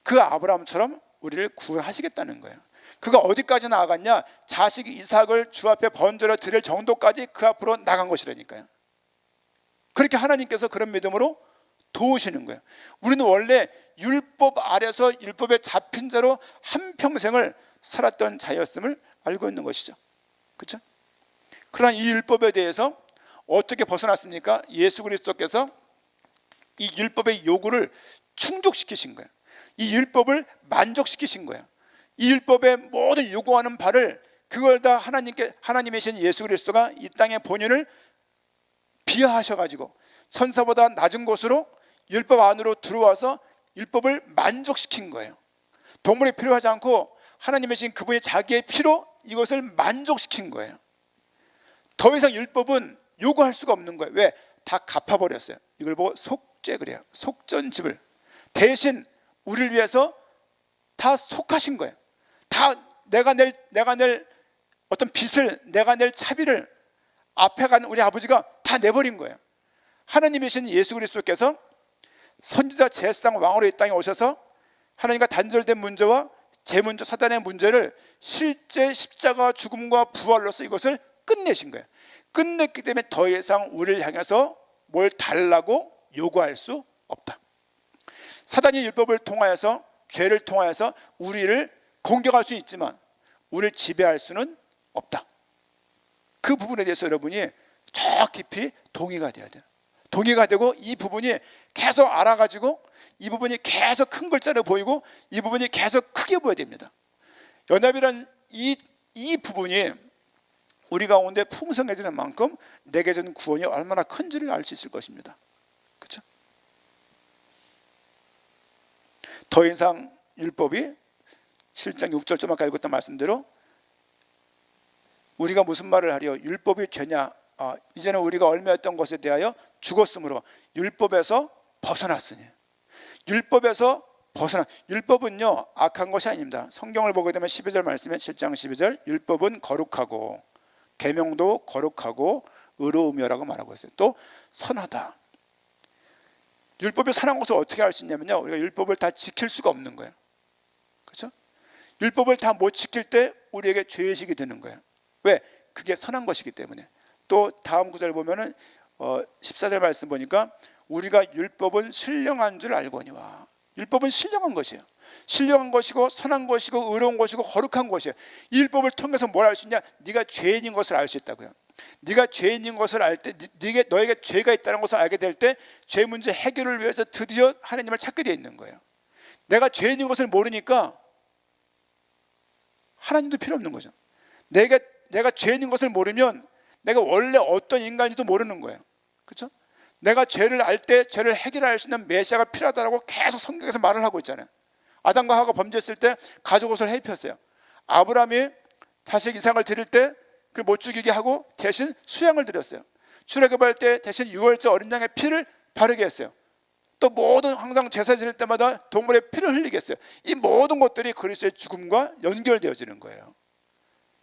그 아브라함처럼 우리를 구하시겠다는 거예요. 그가 어디까지 나아갔냐? 자식 이삭을 주 앞에 번제로 드릴 정도까지 그 앞으로 나간 것이라니까요. 그렇게 하나님께서 그런 믿음으로 도우시는 거예요. 우리는 원래 율법 아래서 율법에 잡힌 자로 한평생을 살았던 자였음을 알고 있는 것이죠. 그렇죠? 그러나 이 율법에 대해서 어떻게 벗어났습니까? 예수 그리스도께서 이 율법의 요구를 충족시키신 거예요. 이 율법을 만족시키신 거예요. 이 율법의 모든 요구하는 바를, 그걸 다 하나님이신 예수 그리스도가 이 땅의 본인을 비하하셔가지고 천사보다 낮은 곳으로 율법 안으로 들어와서 율법을 만족시킨 거예요. 동물이 필요하지 않고 하나님의 신 그분이 자기의 피로 이것을 만족시킨 거예요. 더 이상 율법은 요구할 수가 없는 거예요. 왜? 다 갚아버렸어요. 이걸 보고 속죄 그래요. 속전집을. 대신 우리를 위해서 다 속하신 거예요. 다 내가 낼 어떤 빚을, 내가 낼 차비를 앞에 가는 우리 아버지가 다 내버린 거예요. 하나님이신 예수 그리스도께서 선지자 제사장 왕으로 이 땅에 오셔서 하나님과 단절된 문제와 제 문제, 사단의 문제를 실제 십자가 죽음과 부활로서 이것을 끝내신 거예요. 끝냈기 때문에 더 이상 우리를 향해서 뭘 달라고 요구할 수 없다. 사단이 율법을 통하여서, 죄를 통하여서 우리를 공격할 수 있지만 우리를 지배할 수는 없다. 그 부분에 대해서 여러분이 저 깊이 동의가 돼야 돼요. 동의가 되고 이 부분이 계속 알아가지고 이 부분이 계속 큰 글자로 보이고 이 부분이 계속 크게 보여야 됩니다. 연합이란 이 부분이 우리 가운데 풍성해지는 만큼 내게 준 구원이 얼마나 큰지를 알 수 있을 것입니다. 그렇죠? 더 이상 율법이 7장 6절 좀 아까 읽었던 말씀대로 우리가 무슨 말을 하려? 율법이 죄냐? 이제는 우리가 얽매였던 것에 대하여 죽었으므로 율법에서 벗어났으니. 율법에서 율법은요 악한 것이 아닙니다. 성경을 보게 되면 12절 말씀에 7장 12절 율법은 거룩하고 계명도 거룩하고 의로우며라고 말하고 있어요. 또 선하다. 율법이 선한 것을 어떻게 알 수 있냐면요, 우리가 율법을 다 지킬 수가 없는 거예요. 그렇죠? 율법을 다 못 지킬 때 우리에게 죄의식이 드는 거예요. 왜? 그게 선한 것이기 때문에. 또 다음 구절 보면은 14절 말씀 보니까 우리가 율법은 신령한 줄 알거니와. 율법은 신령한 것이에요. 신령한 것이고 선한 것이고 의로운 것이고 거룩한 것이에요. 이 율법을 통해서 뭘 알 수 있냐? 네가 죄인인 것을 알 수 있다고요. 네가 죄인인 것을 알 때, 너에게 죄가 있다는 것을 알게 될 때 죄 문제 해결을 위해서 드디어 하나님을 찾게 되어 있는 거예요. 내가 죄인인 것을 모르니까 하나님도 필요 없는 거죠. 내가 죄인인 것을 모르면 내가 원래 어떤 인간인지도 모르는 거예요. 그렇죠? 내가 죄를 알 때 죄를 해결할 수 있는 메시아가 필요하다고 계속 성경에서 말을 하고 있잖아요. 아담과 하와가 범죄했을 때 가죽 옷을 입혔어요. 아브라함이 자식 이삭을 드릴 때 그 못 죽이게 하고 대신 수양을 드렸어요. 출애굽할 때 대신 유월절 어린 양의 피를 바르게 했어요. 또 모든 항상 제사 지낼 때마다 동물의 피를 흘리게 했어요. 이 모든 것들이 그리스도의 죽음과 연결되어지는 거예요.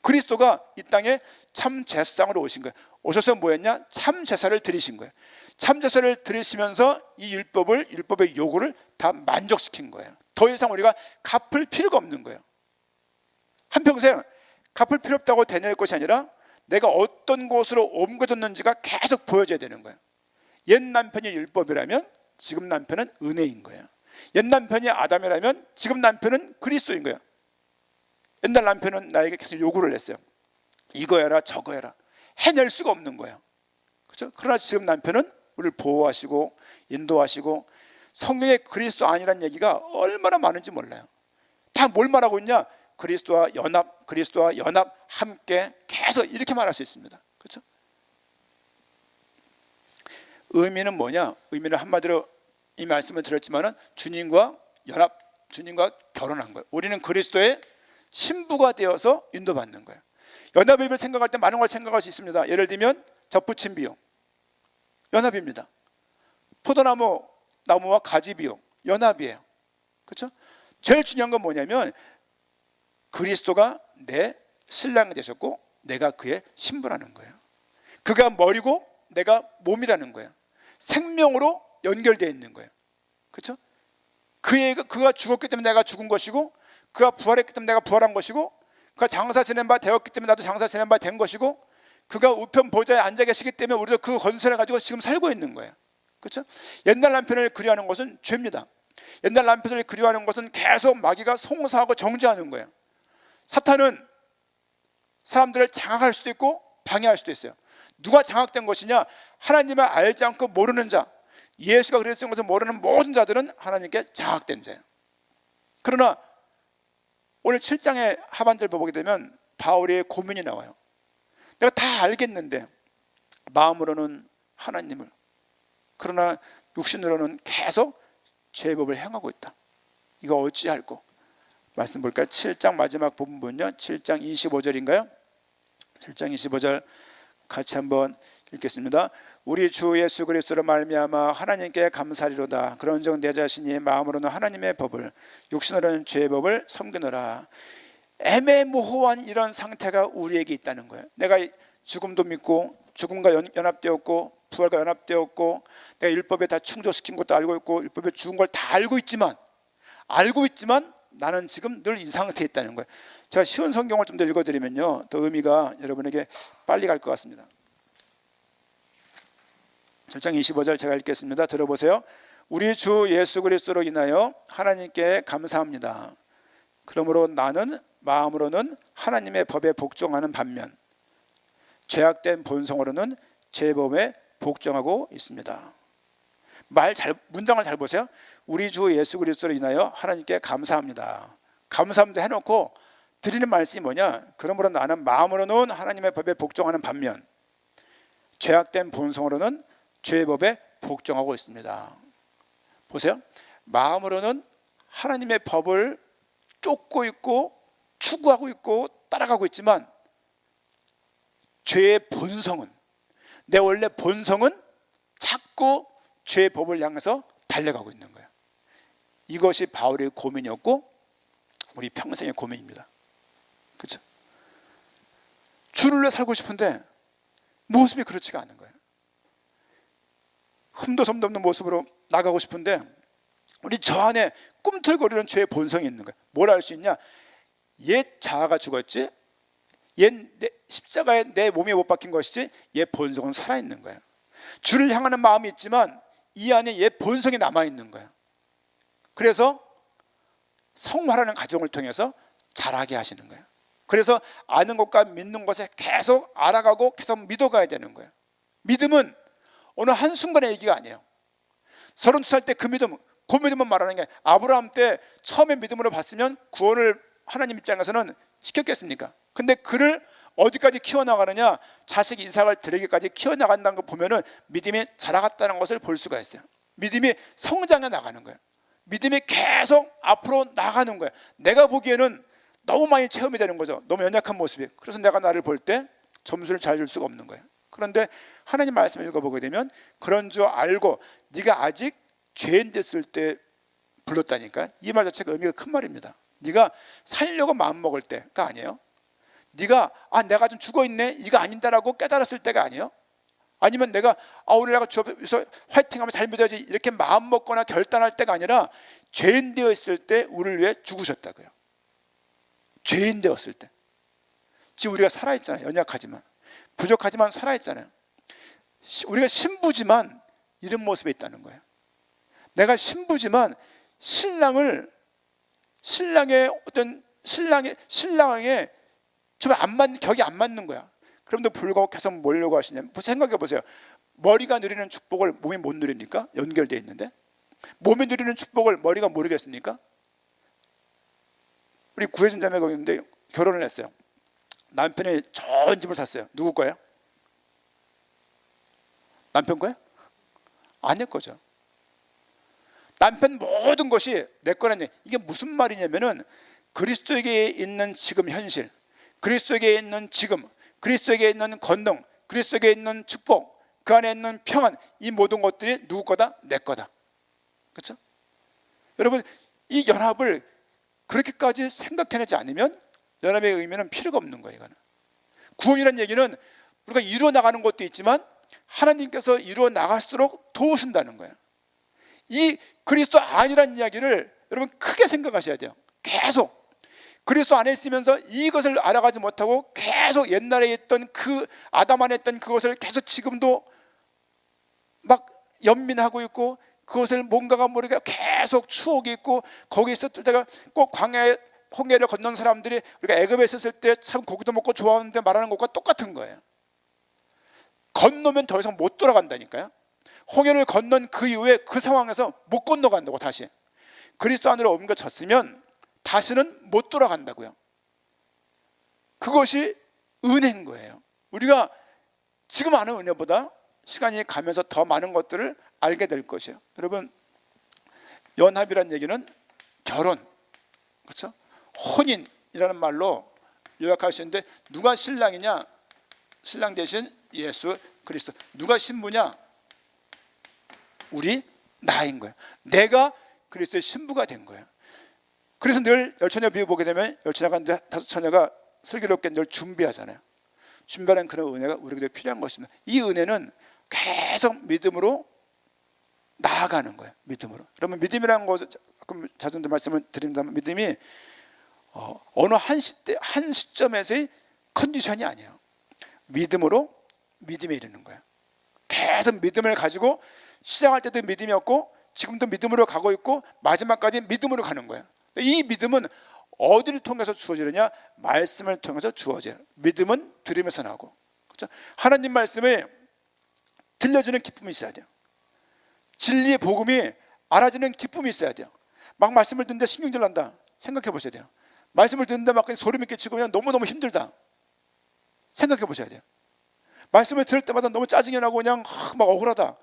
그리스도가 이 땅에 참 제사장으로 오신 거예요. 오셔서 뭐였냐? 참 제사를 드리신 거예요. 참 제사를 드리시면서 이 율법의 요구를 다 만족시킨 거예요. 더 이상 우리가 갚을 필요가 없는 거예요. 한평생 갚을 필요 없다고 되뇌일 것이 아니라 내가 어떤 곳으로 옮겨졌는지가 계속 보여져야 되는 거예요. 옛 남편이 율법이라면 지금 남편은 은혜인 거예요. 옛 남편이 아담이라면 지금 남편은 그리스도인 거예요. 옛날 남편은 나에게 계속 요구를 했어요. 이거 해라 저거 해라. 해낼 수가 없는 거예요. 그렇죠? 그러나 지금 남편은 우리를 보호하시고 인도하시고 성경에 그리스도 아니란 얘기가 얼마나 많은지 몰라요. 다 뭘 말하고 있냐? 그리스도와 연합 함께 계속 이렇게 말할 수 있습니다. 그렇죠? 의미는 뭐냐? 의미는 한마디로 이 말씀을 드렸지만은 주님과 결혼한 거예요. 우리는 그리스도의 신부가 되어서 인도받는 거예요. 연합을 생각할 때 많은 걸 생각할 수 있습니다. 예를 들면 접붙임 비용, 연합입니다. 나무와 가지 비용, 연합이에요. 그렇죠? 제일 중요한 건 뭐냐면 그리스도가 내 신랑이 되셨고 내가 그의 신부라는 거예요. 그가 머리고 내가 몸이라는 거예요. 생명으로 연결되어 있는 거예요. 그렇죠? 그가 죽었기 때문에 내가 죽은 것이고 그가 부활했기 때문에 내가 부활한 것이고 그가 장사 지낸 바 되었기 때문에 나도 장사 지낸 바 된 것이고 그가 우편 보좌에 앉아 계시기 때문에 우리도 그 권세를 가지고 지금 살고 있는 거예요. 그렇죠? 옛날 남편을 그리워하는 것은 죄입니다. 옛날 남편을 그리워하는 것은 계속 마귀가 송사하고 정죄하는 거예요. 사탄은 사람들을 장악할 수도 있고 방해할 수도 있어요. 누가 장악된 것이냐? 하나님을 알지 않고 모르는 자, 예수가 그리스도인 것을 모르는 모든 자들은 하나님께 장악된 자예요. 그러나 오늘 7장의 하반절 보게 되면 바울의 고민이 나와요. 내가 다 알겠는데 마음으로는 하나님을, 그러나 육신으로는 계속 죄의 법을 행하고 있다. 이거 어찌할꼬? 말씀 볼까요? 7장 마지막 부분은요, 7장 25절인가요? 7장 25절 같이 한번 읽겠습니다. 우리 주 예수 그리스도로 말미암아 하나님께 감사리로다. 그런즉 내 자신이 마음으로는 하나님의 법을, 육신으로는 죄의 법을 섬기노라. 애매모호한 이런 상태가 우리에게 있다는 거예요. 내가 죽음도 믿고 죽음과 연합되었고 부활과 연합되었고 내가 율법에 다 충족시킨 것도 알고 있고 율법에 죽은 걸 다 알고 있지만 나는 지금 늘 이 상태에 있다는 거예요. 제가 쉬운 성경을 좀 더 읽어드리면요, 더 의미가 여러분에게 빨리 갈 것 같습니다. 7장 25절 제가 읽겠습니다. 들어보세요. 우리 주 예수 그리스도로 인하여 하나님께 감사합니다. 그러므로 나는 마음으로는 하나님의 법에 복종하는 반면 죄악된 본성으로는 제 법에 복종하고 있습니다. 문장을 잘 보세요. 우리 주 예수 그리스도로 인하여 하나님께 감사합니다. 감사합니다 해놓고 드리는 말씀이 뭐냐? 그러므로 나는 마음으로는 하나님의 법에 복종하는 반면 죄악된 본성으로는 죄의 법에 복종하고 있습니다. 보세요. 마음으로는 하나님의 법을 쫓고 있고 추구하고 있고 따라가고 있지만 죄의 본성은, 내 원래 본성은 자꾸 죄의 법을 향해서 달려가고 있는 거예요. 이것이 바울의 고민이었고 우리 평생의 고민입니다. 그렇죠? 주를 위해 살고 싶은데 모습이 그렇지가 않은 거예요. 흠도 섬도 없는 모습으로 나가고 싶은데 우리 저 안에 꿈틀거리는 죄의 본성이 있는 거예요. 뭘 할 수 있냐? 옛 자아가 죽었지, 옛 십자가에 내 몸에 못 박힌 것이지 옛 본성은 살아있는 거예요. 주를 향하는 마음이 있지만 이 안에 옛 본성이 남아있는 거예요. 그래서 성화라는 과정을 통해서 자라게 하시는 거예요. 그래서 아는 것과 믿는 것에 계속 알아가고 계속 믿어가야 되는 거예요. 믿음은 어느 한순간의 얘기가 아니에요. 32살 때 그 믿음은 말하는 게, 아브라함 때 처음에 믿음으로 봤으면 구원을 하나님 입장에서는 시켰겠습니까? 근데 그를 어디까지 키워나가느냐, 자식 이삭을 드리기까지 키워나간다는 거 보면은 믿음이 자라갔다는 것을 볼 수가 있어요. 믿음이 성장해 나가는 거예요. 믿음이 계속 앞으로 나가는 거예요. 내가 보기에는 너무 많이 체험이 되는 거죠. 너무 연약한 모습이. 그래서 내가 나를 볼 때 점수를 잘 줄 수가 없는 거예요. 그런데 하나님 말씀을 읽어보게 되면 그런 줄 알고 네가 아직 죄인 됐을 때 불렀다니까. 이 말 자체가 의미가 큰 말입니다. 네가 살려고 마음먹을 때가 아니에요. 네가 내가 좀 죽어있네 이거 아닌다라고 깨달았을 때가 아니에요. 아니면 내가 오늘 내가 주어서 화이팅하면 잘 믿어야지 이렇게 마음먹거나 결단할 때가 아니라 죄인 되었을 때 우리를 위해 죽으셨다고요. 죄인 되었을 때. 지금 우리가 살아있잖아요. 연약하지만 부족하지만 살아있잖아요. 우리가 신부지만 이런 모습에 있다는 거예요. 내가 신부지만 신랑의 좀 격이 안 맞는 거야. 그럼에도 불구하고 계속 뭐려고 하시냐. 생각해 보세요. 머리가 누리는 축복을 몸이 못 누립니까? 연결되어 있는데 몸이 누리는 축복을 머리가 모르겠습니까? 우리 구혜진 자매가 있는데 결혼을 했어요. 남편이 좋은 집을 샀어요. 누구 거예요? 남편 거예요? 아닐 거죠. 남편 모든 것이 내 거라니. 이게 무슨 말이냐면은 그리스도에게 있는 지금 현실, 그리스도에게 있는 지금, 그리스도에게 있는 권능, 그리스도에게 있는 축복, 그 안에 있는 평안, 이 모든 것들이 누구 거다? 내 거다. 그렇죠? 여러분, 이 연합을 그렇게까지 생각해내지 않으면 연합의 의미는 필요가 없는 거예요. 이거는. 구원이라는 얘기는 우리가 이루어 나가는 것도 있지만 하나님께서 이루어 나갈수록 도우신다는 거예요. 이 그리스도 아니라는 이야기를 여러분 크게 생각하셔야 돼요. 계속 그리스도 안에 있으면서 이것을 알아가지 못하고 계속 옛날에 있던 그 아담 안에 있던 그것을 계속 지금도 막 연민하고 있고, 그것을 뭔가가 모르게 계속 추억이 있고, 거기에 있었을 때가 꼭 광야에 홍해를 건넌 사람들이 우리가 애굽에 있었을 때 참 고기도 먹고 좋아하는데 말하는 것과 똑같은 거예요. 건너면 더 이상 못 돌아간다니까요. 홍해를 건넌 그 이후에 그 상황에서 못 건너간다고. 다시 그리스도 안으로 옮겨졌으면 다시는 못 돌아간다고요. 그것이 은혜인 거예요. 우리가 지금 아는 은혜보다 시간이 가면서 더 많은 것들을 알게 될 것이에요. 여러분, 연합이란 얘기는 결혼, 그렇죠? 혼인이라는 말로 요약할 수 있는데, 누가 신랑이냐? 신랑 대신 예수 그리스도. 누가 신부냐? 우리 나인 거예요. 내가 그리스도의 신부가 된 거예요. 그래서 늘 열처녀 비유 보게 되면 열처녀가 다섯 처녀가 슬기롭게 늘 준비하잖아요. 준비하는 그런 은혜가 우리에게 필요한 것입니다. 이 은혜는 계속 믿음으로 나아가는 거예요. 믿음으로. 그러면 믿음이라는 것을 자주 말씀을 드립니다만, 믿음이 어느 한 시점에서의 컨디션이 아니에요. 믿음으로 믿음에 이르는 거예요. 계속 믿음을 가지고 시작할 때도 믿음이었고 지금도 믿음으로 가고 있고 마지막까지 믿음으로 가는 거예요. 이 믿음은 어디를 통해서 주어지느냐? 말씀을 통해서 주어져요. 믿음은 들으면서 나고, 그렇죠? 하나님 말씀에 들려주는 기쁨이 있어야 돼요. 진리의 복음이 알아지는 기쁨이 있어야 돼요. 막 말씀을 듣는데 신경질 난다, 생각해 보셔야 돼요. 말씀을 듣는데 막 소름이 끼치고 그냥 너무너무 힘들다, 생각해 보셔야 돼요. 말씀을 들을 때마다 너무 짜증이 나고 그냥 막 억울하다,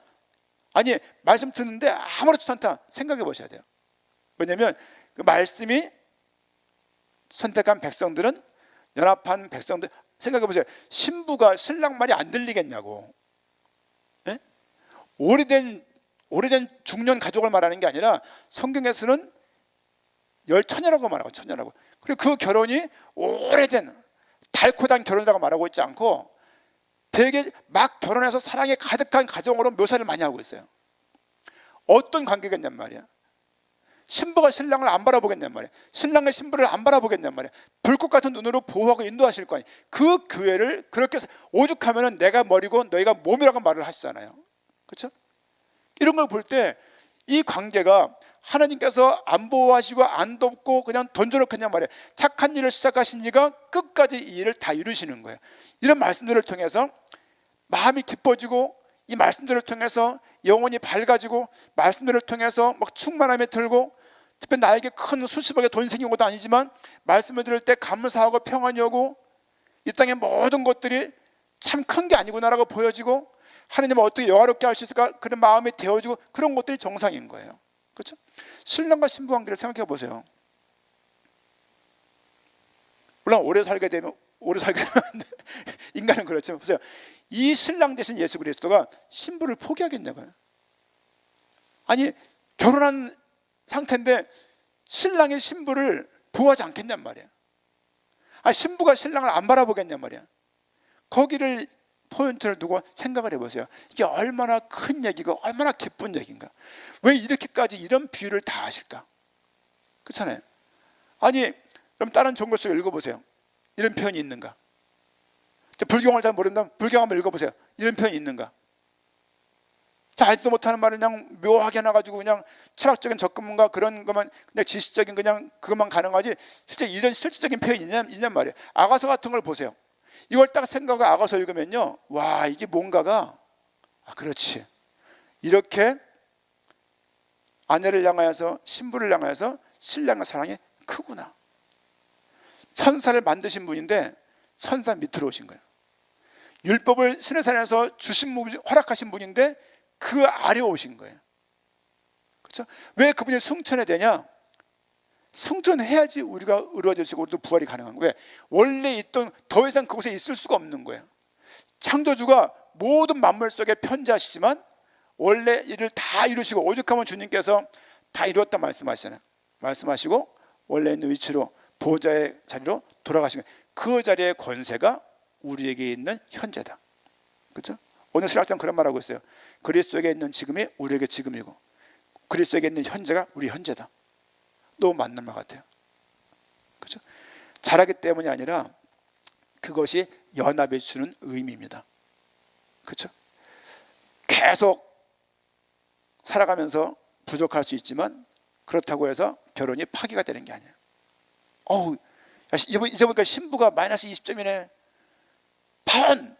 아니 말씀 듣는데 아무렇지도 않다, 생각해 보셔야 돼요. 왜냐하면 그 말씀이 선택한 백성들은, 연합한 백성들, 생각해 보세요. 신부가 신랑 말이 안 들리겠냐고. 네? 오래된 중년 가족을 말하는 게 아니라 성경에서는 열처녀라고 말하고, 처녀라고. 그리고 그 결혼이 오래된 달코단 결혼이라고 말하고 있지 않고 되게 막 결혼해서 사랑에 가득한 가정으로 묘사를 많이 하고 있어요. 어떤 관계겠냔 말이야. 신부가 신랑을 안 바라보겠냔 말이야. 신랑의 신부를 안 바라보겠냔 말이야. 불꽃 같은 눈으로 보호하고 인도하실 거 아니에요. 그 교회를 그렇게 오죽하면 내가 머리고 너희가 몸이라고 말을 하시잖아요. 그렇죠? 이런 걸 볼 때 이 관계가 하나님께서 안 보호하시고 안 돕고 그냥 던져놓겠냔 말이에요. 착한 일을 시작하신 이가 끝까지 이 일을 다 이루시는 거예요. 이런 말씀들을 통해서 마음이 기뻐지고, 이 말씀들을 통해서 영혼이 밝아지고, 말씀들을 통해서 막 충만함에 들고, 특히 나에게 큰 수십억의 돈 생긴 것도 아니지만 말씀을 들을 때 감사하고 평안이 오고, 이 땅의 모든 것들이 참 큰 게 아니구나라고 보여지고, 하나님을 어떻게 영화롭게 할 수 있을까, 그런 마음이 되어지고, 그런 것들이 정상인 거예요. 그렇죠? 신랑과 신부 관계를 생각해 보세요. 물론 오래 살게 되면 인간은 그렇지만 보세요. 이 신랑 대신 예수 그리스도가 신부를 포기하겠냐고요. 아니 결혼한 상태인데 신랑이 신부를 보호하지 않겠냔 말이야. 신부가 신랑을 안 바라보겠냔 말이야. 거기를 포인트를 두고 생각을 해보세요. 이게 얼마나 큰 얘기고 얼마나 기쁜 얘기인가. 왜 이렇게까지 이런 비유를 다 하실까? 그렇잖아요. 아니 그럼 다른 종교 속에 읽어보세요. 이런 표현이 있는가? 불경을 잘 모른다면 불경 한번 읽어보세요. 이런 표현이 있는가? 잘 알지도 못하는 말을 그냥 묘하게 해놔가지고 그냥 철학적인 접근과 그런 것만, 그냥 지식적인 그냥 그것만 가능하지, 실제 이런 실질적인 표현이 있냔 말이에요. 아가서 같은 걸 보세요. 이걸 딱 생각하고 아가서 읽으면요, 와 이게 뭔가가, 그렇지, 이렇게 아내를 향하여서, 신부를 향하여서 신랑의 사랑이 크구나. 천사를 만드신 분인데 천사 밑으로 오신 거예요. 율법을 시내산에서 주신 분, 허락하신 분인데 그 아래 오신 거예요. 그렇죠? 왜 그분이 승천해야 되냐? 승천해야지 우리가 의로워지시고 우리도 부활이 가능한 거예요. 원래 있던, 더 이상 그곳에 있을 수가 없는 거예요. 창조주가 모든 만물 속에 편재하시지만 원래 일을 다 이루시고, 오죽하면 주님께서 다 이루었다 말씀하시잖아요. 말씀하시고 원래 있는 위치로, 보호자의 자리로 돌아가신 거예요. 그 자리의 권세가 우리에게 있는 현재다. 그렇죠? 오늘 신학장 그런 말하고 있어요. 그리스도에게 있는 지금이 우리에게 지금이고, 그리스도에게 있는 현재가 우리 현재다. 너무 맞는 말 같아요. 그렇죠? 잘하기 때문이 아니라 그것이 연합에 주는 의미입니다. 그렇죠? 계속 살아가면서 부족할 수 있지만 그렇다고 해서 결혼이 파기가 되는 게 아니에요. 이제 보니까 신부가 마이너스 20점이네. 파혼!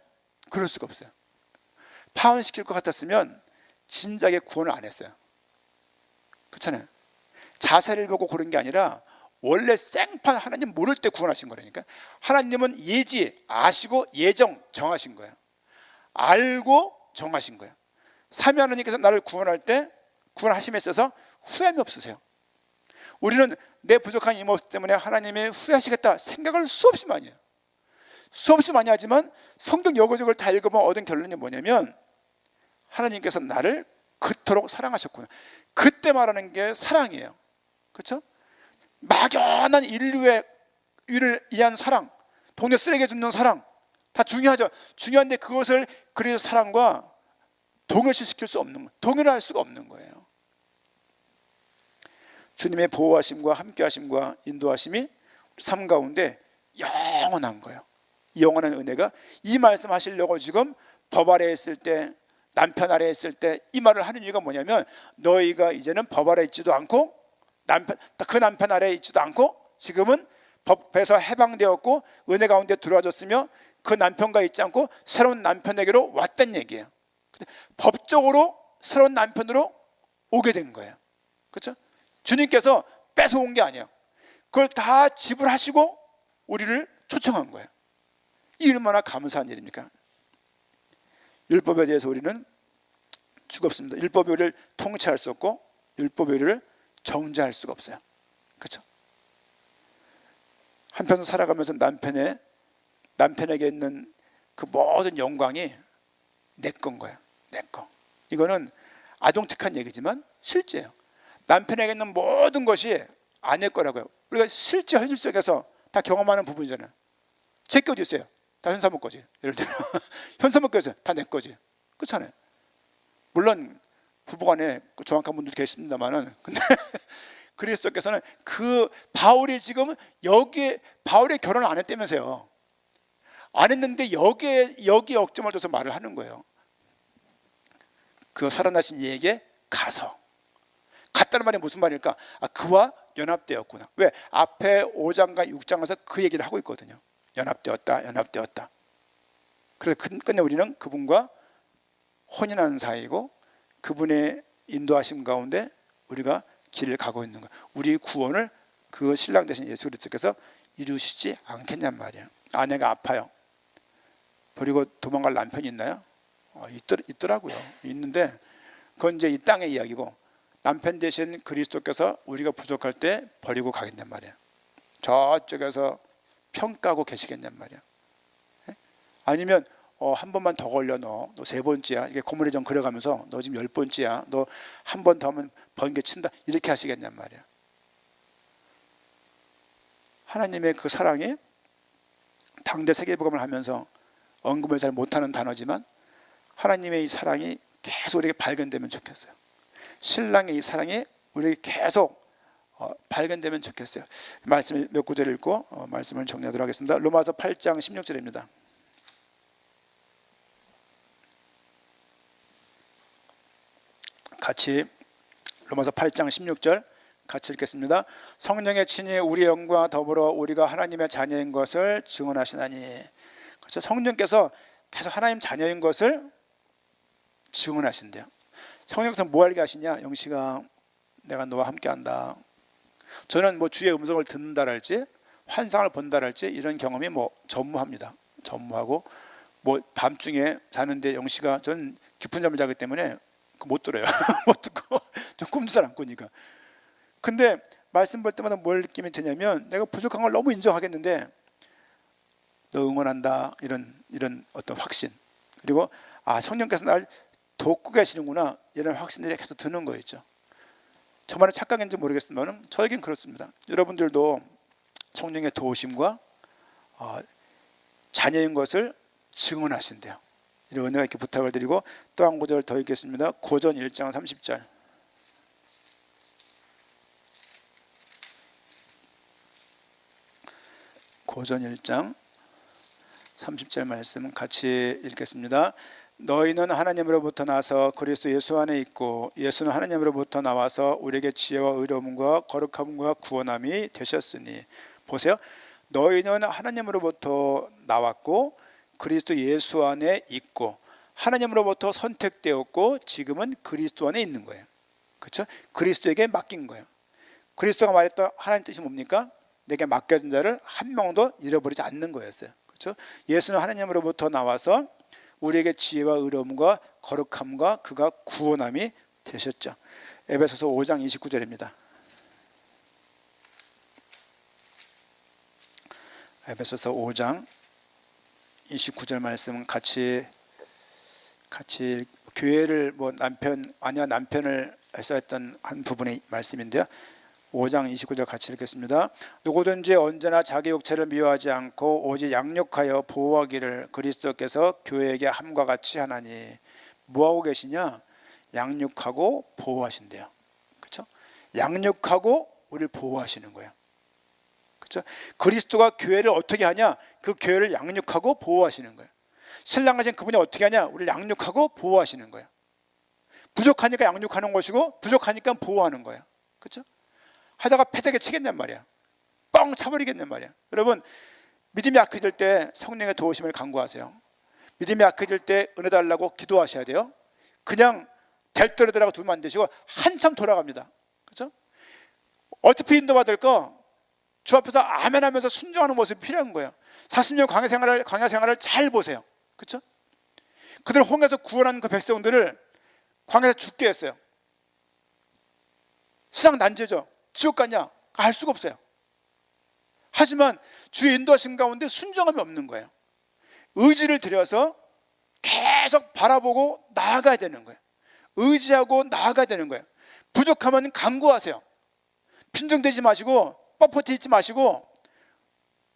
그럴 수가 없어요. 파혼시킬 것 같았으면 진작에 구원을 안 했어요. 그렇잖아요. 자세를 보고 고른 게 아니라 원래 생판 하나님 모를 때 구원하신 거라니까. 하나님은 예지, 아시고 예정, 정하신 거예요. 알고 정하신 거예요. 삼위 하나님께서 나를 구원할 때 구원하심에 있어서 후회함이 없으세요. 우리는 내 부족한 이 모습 때문에 하나님이 후회하시겠다 생각을 수없이 많이 해요. 수없이 많이 하지만 성경 여고적을 다 읽으면 얻은 결론이 뭐냐면 하나님께서 나를 그토록 사랑하셨구나. 그때 말하는 게 사랑이에요. 그렇죠? 막연한 인류의 위를 위한 사랑, 동네 쓰레기 줍는 사랑 다 중요하죠. 중요한데 그것을 그리스도 사랑과 동일시킬 수 없는 거예요. 동일할 수가 없는 거예요. 주님의 보호하심과 함께하심과 인도하심이 삶 가운데 영원한 거예요. 영원한 은혜가 이 말씀 하시려고 지금 법 아래에 있을 때, 남편 아래에 있을 때 이 말을 하는 이유가 뭐냐면 너희가 이제는 법 아래에 있지도 않고 그 남편 아래에 있지도 않고 지금은 법에서 해방되었고 은혜 가운데 들어와줬으며 그 남편과 있지 않고 새로운 남편에게로 왔단 얘기예요. 법적으로 새로운 남편으로 오게 된 거예요. 그렇죠? 주님께서 뺏어온 게 아니에요. 그걸 다 지불하시고 우리를 초청한 거예요. 이 얼마나 감사한 일입니까? 율법에 대해서 우리는 죽었습니다. 율법이 우리를 통치할 수 없고 율법이 우리를 정죄할 수가 없어요. 그렇죠? 한편 살아가면서 남편에게 있는 그 모든 영광이 내 건 거야. 내 거. 이거는 아동틱한 얘기지만 실제예요. 남편에게 있는 모든 것이 아내 거라고요. 우리가 실제 현실 속에서 다 경험하는 부분이잖아요. 제 게 어디 있어요? 다 현사목 거지. 예를 들어 현사목 거에서 다 내 거지. 그렇잖아요. 물론 부부간에 정확한 분들도 계십니다만은 근데 그리스도께서는 그 바울이 지금 여기에 바울이 결혼을 안 했다면서요. 안 했는데 여기에 억점을 둬서 말을 하는 거예요. 그 살아나신 이에게 가서 갔다는 말이 무슨 말일까? 그와 연합되었구나. 왜? 앞에 5장과 6장에서 그 얘기를 하고 있거든요. 연합되었다. 그래서 끝내 우리는 그분과 혼인한 사이고 그분의 인도하심 가운데 우리가 길을 가고 있는 거예요. 우리 구원을 그 신랑 되신 예수 그리스도께서 이루시지 않겠냔 말이에요. 아내가 아파요. 버리고 도망갈 남편이 있나요? 있더라고요. 있는데 그건 이제 이 땅의 이야기고 남편 대신 그리스도께서 우리가 부족할 때 버리고 가겠냔 말이에요. 저쪽에서 평가하고 계시겠냔 말이에요. 아니면 한 번만 더 걸려 너 3번째야. 이게 고문의 정 그려가면서 너 지금 10번째야. 너 한 번 더 하면 번개 친다. 이렇게 하시겠냔 말이에요. 하나님의 그 사랑이 당대 세계복음을 하면서 언급을 잘 못하는 단어지만 하나님의 이 사랑이 계속 우리에게 발견되면 좋겠어요. 신랑의 이 사랑이 우리에게 계속 발견되면 좋겠어요. 말씀을 몇 구절 읽고 말씀을 정리하도록 하겠습니다. 로마서 8장 16절입니다. 같이 로마서 8장 16절 같이 읽겠습니다. 성령의 친히 우리의 영과 더불어 우리가 하나님의 자녀인 것을 증언하시나니. 그렇죠? 성령께서 계속 하나님 자녀인 것을 증언하신대요. 성령께서 뭐 알게 하시냐? 영식아, 내가 너와 함께한다. 저는 뭐 주의 음성을 듣는다랄지 환상을 본다랄지 이런 경험이 전무합니다. 전무하고 밤중에 자는데 영식아, 저는 깊은 잠을 자기 때문에 못 들어요. 못 듣고 좀 꿈도 잘 안 꾸니까. 근데 말씀 볼 때마다 뭘 느낌이 드냐면 내가 부족한 걸 너무 인정하겠는데 너 응원한다 이런 어떤 확신, 그리고 성령께서 날 돕고 계시는구나 이런 확신들이 계속 드는 거 있죠. 저만의 착각인지 모르겠지만 저에겐 그렇습니다. 여러분들도 성령의 도우심과 자녀인 것을 증언하신대요. 이런 은혜가 이렇게 부탁을 드리고 또 한 구절 더 읽겠습니다. 고전 1장 30절. 고전 1장 30절 말씀 같이 읽겠습니다. 너희는 하나님으로부터 나서 그리스도 예수 안에 있고 예수는 하나님으로부터 나와서 우리에게 지혜와 의로움과 거룩함과 구원함이 되셨으니. 보세요. 너희는 하나님으로부터 나왔고 그리스도 예수 안에 있고 하나님으로부터 선택되었고 지금은 그리스도 안에 있는 거예요. 그렇죠? 그리스도에게 맡긴 거예요. 그리스도가 말했던 하나님 뜻이 뭡니까? 내게 맡겨진 자를 한 명도 잃어버리지 않는 거였어요. 그렇죠? 예수는 하나님으로부터 나와서 우리에게 지혜와 의로움과 거룩함과 그가 구원함이 되셨죠. 에베소서 5장 29절입니다. 에베소서 5장 29절 말씀 같이 교회를 뭐 아내와 남편을 해서 했던 한 부분의 말씀인데요. 5장 29절 같이 읽겠습니다. 누구든지 언제나 자기 육체를 미워하지 않고 오직 양육하여 보호하기를 그리스도께서 교회에게 함과 같이 하나니. 뭐하고 계시냐? 양육하고 보호하신대요. 그렇죠? 양육하고 우리를 보호하시는 거예요. 그렇죠? 그리스도가 교회를 어떻게 하냐? 그 교회를 양육하고 보호하시는 거예요. 신랑 하신 그분이 어떻게 하냐? 우리를 양육하고 보호하시는 거예요. 부족하니까 양육하는 것이고 부족하니까 보호하는 거예요. 그렇죠? 하다가 패대기 치겠냔 말이야. 뻥 차버리겠냔 말이야. 여러분, 믿음이 약해질 때 성령의 도우심을 간구하세요. 믿음이 약해질 때 은혜 달라고 기도하셔야 돼요. 그냥 될 대로 되라고 두면 안 되시고 한참 돌아갑니다. 그렇죠? 어차피 인도받을 거 주 앞에서 아멘 하면서 순종하는 모습이 필요한 거예요. 40년 광야 생활을 잘 보세요. 그렇죠? 그들 홍해에서 구원한 그 백성들을 광야에서 죽게 했어요. 신앙 난제죠. 지옥 가냐? 알 수가 없어요. 하지만 주의 인도하신 가운데 순종함이 없는 거예요. 의지를 들여서 계속 바라보고 나아가야 되는 거예요. 의지하고 나아가야 되는 거예요. 부족하면 간구하세요. 빈정대지 마시고 뻣뻣해 있지 마시고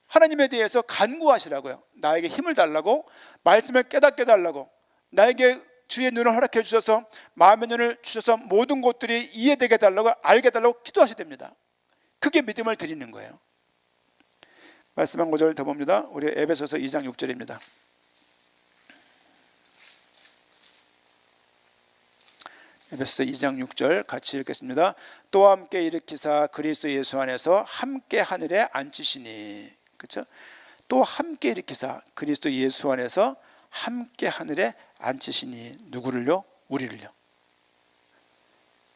하나님에 대해서 간구하시라고요. 나에게 힘을 달라고, 말씀을 깨닫게 달라고, 나에게 주의 눈을 허락해 주셔서 마음의 눈을 주셔서 모든 것들이 이해되게 달라고, 알게 달라고 기도하셔야 됩니다. 그게 믿음을 드리는 거예요. 말씀 한 구절 더 봅니다. 우리 에베소서 2장 6절입니다. 에베소서 2장 6절 같이 읽겠습니다. 또 함께 일으키사 그리스도 예수 안에서 함께 하늘에 앉히시니. 그렇죠? 또 함께 일으키사 그리스도 예수 안에서 함께 하늘에 앉히시니. 누구를요? 우리를요.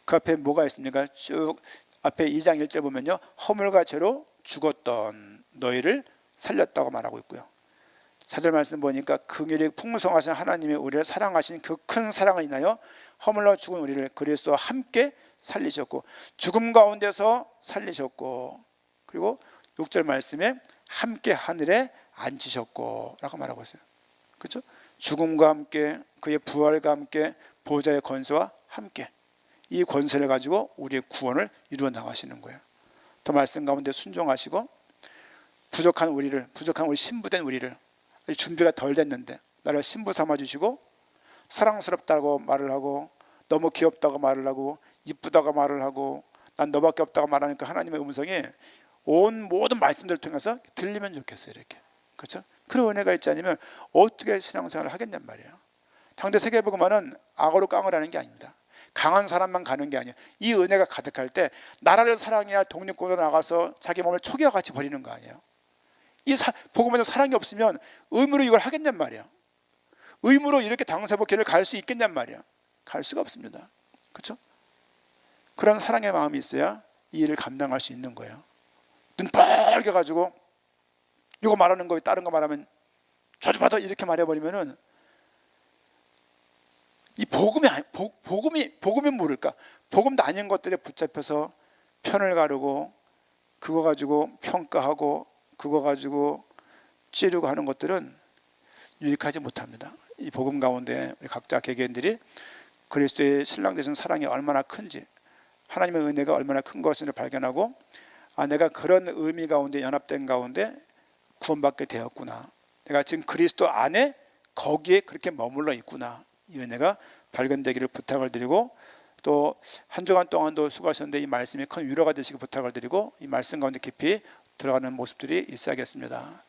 그 앞에 뭐가 있습니까? 쭉 앞에 2장 1절 보면요, 허물과 죄로 죽었던 너희를 살렸다고 말하고 있고요. 4절 말씀 보니까 긍휼이 풍성하신 하나님이 우리를 사랑하신 그 큰 사랑을 인하여 허물로 죽은 우리를 그리스도와 함께 살리셨고, 죽음 가운데서 살리셨고, 그리고 6절 말씀에 함께 하늘에 앉히셨고 라고 말하고 있어요. 그렇죠? 죽음과 함께 그의 부활과 함께 보좌의 권세와 함께 이 권세를 가지고 우리의 구원을 이루어 나가시는 거예요. 더 말씀 가운데 순종하시고 부족한 우리 신부된 우리를, 준비가 덜 됐는데 나를 신부 삼아주시고 사랑스럽다고 말을 하고 너무 귀엽다고 말을 하고 이쁘다고 말을 하고 난 너밖에 없다고 말하니까 하나님의 음성이 온 모든 말씀들을 통해서 들리면 좋겠어요. 이렇게. 그렇죠? 그런 은혜가 있지 않으면 어떻게 신앙생활을 하겠냔 말이에요. 당대 세계복음화는 악어로 깡을 하는 게 아닙니다. 강한 사람만 가는 게 아니에요. 이 은혜가 가득할 때 나라를 사랑해야 독립국으로 나가서 자기 몸을 초기와 같이 버리는 거 아니에요. 이 복음에서 사랑이 없으면 의무로 이걸 하겠냔 말이에요. 의무로 이렇게 당사복회를 갈 수 있겠냔 말이에요. 갈 수가 없습니다. 그렇죠? 그런 사랑의 마음이 있어야 이 일을 감당할 수 있는 거예요. 눈 빨개가지고 이거 말하는 거 다른 거 말하면 저주받아 이렇게 말해버리면은 이 복음이 모를까? 복음도 아닌 것들에 붙잡혀서 편을 가르고 그거 가지고 평가하고 그거 가지고 찌르고 하는 것들은 유익하지 못합니다. 이 복음 가운데 우리 각자 개개인들이 그리스도의 신랑 되신 사랑이 얼마나 큰지, 하나님의 은혜가 얼마나 큰 것인지를 발견하고, 아, 내가 그런 의미 가운데 연합된 가운데 구원받게 되었구나, 내가 지금 그리스도 안에 거기에 그렇게 머물러 있구나, 이 은혜가 발견되기를 부탁을 드리고, 또 한 주간 동안도 수고하셨는데 이 말씀이 큰 위로가 되시기 부탁을 드리고 이 말씀 가운데 깊이 들어가는 모습들이 있어야겠습니다.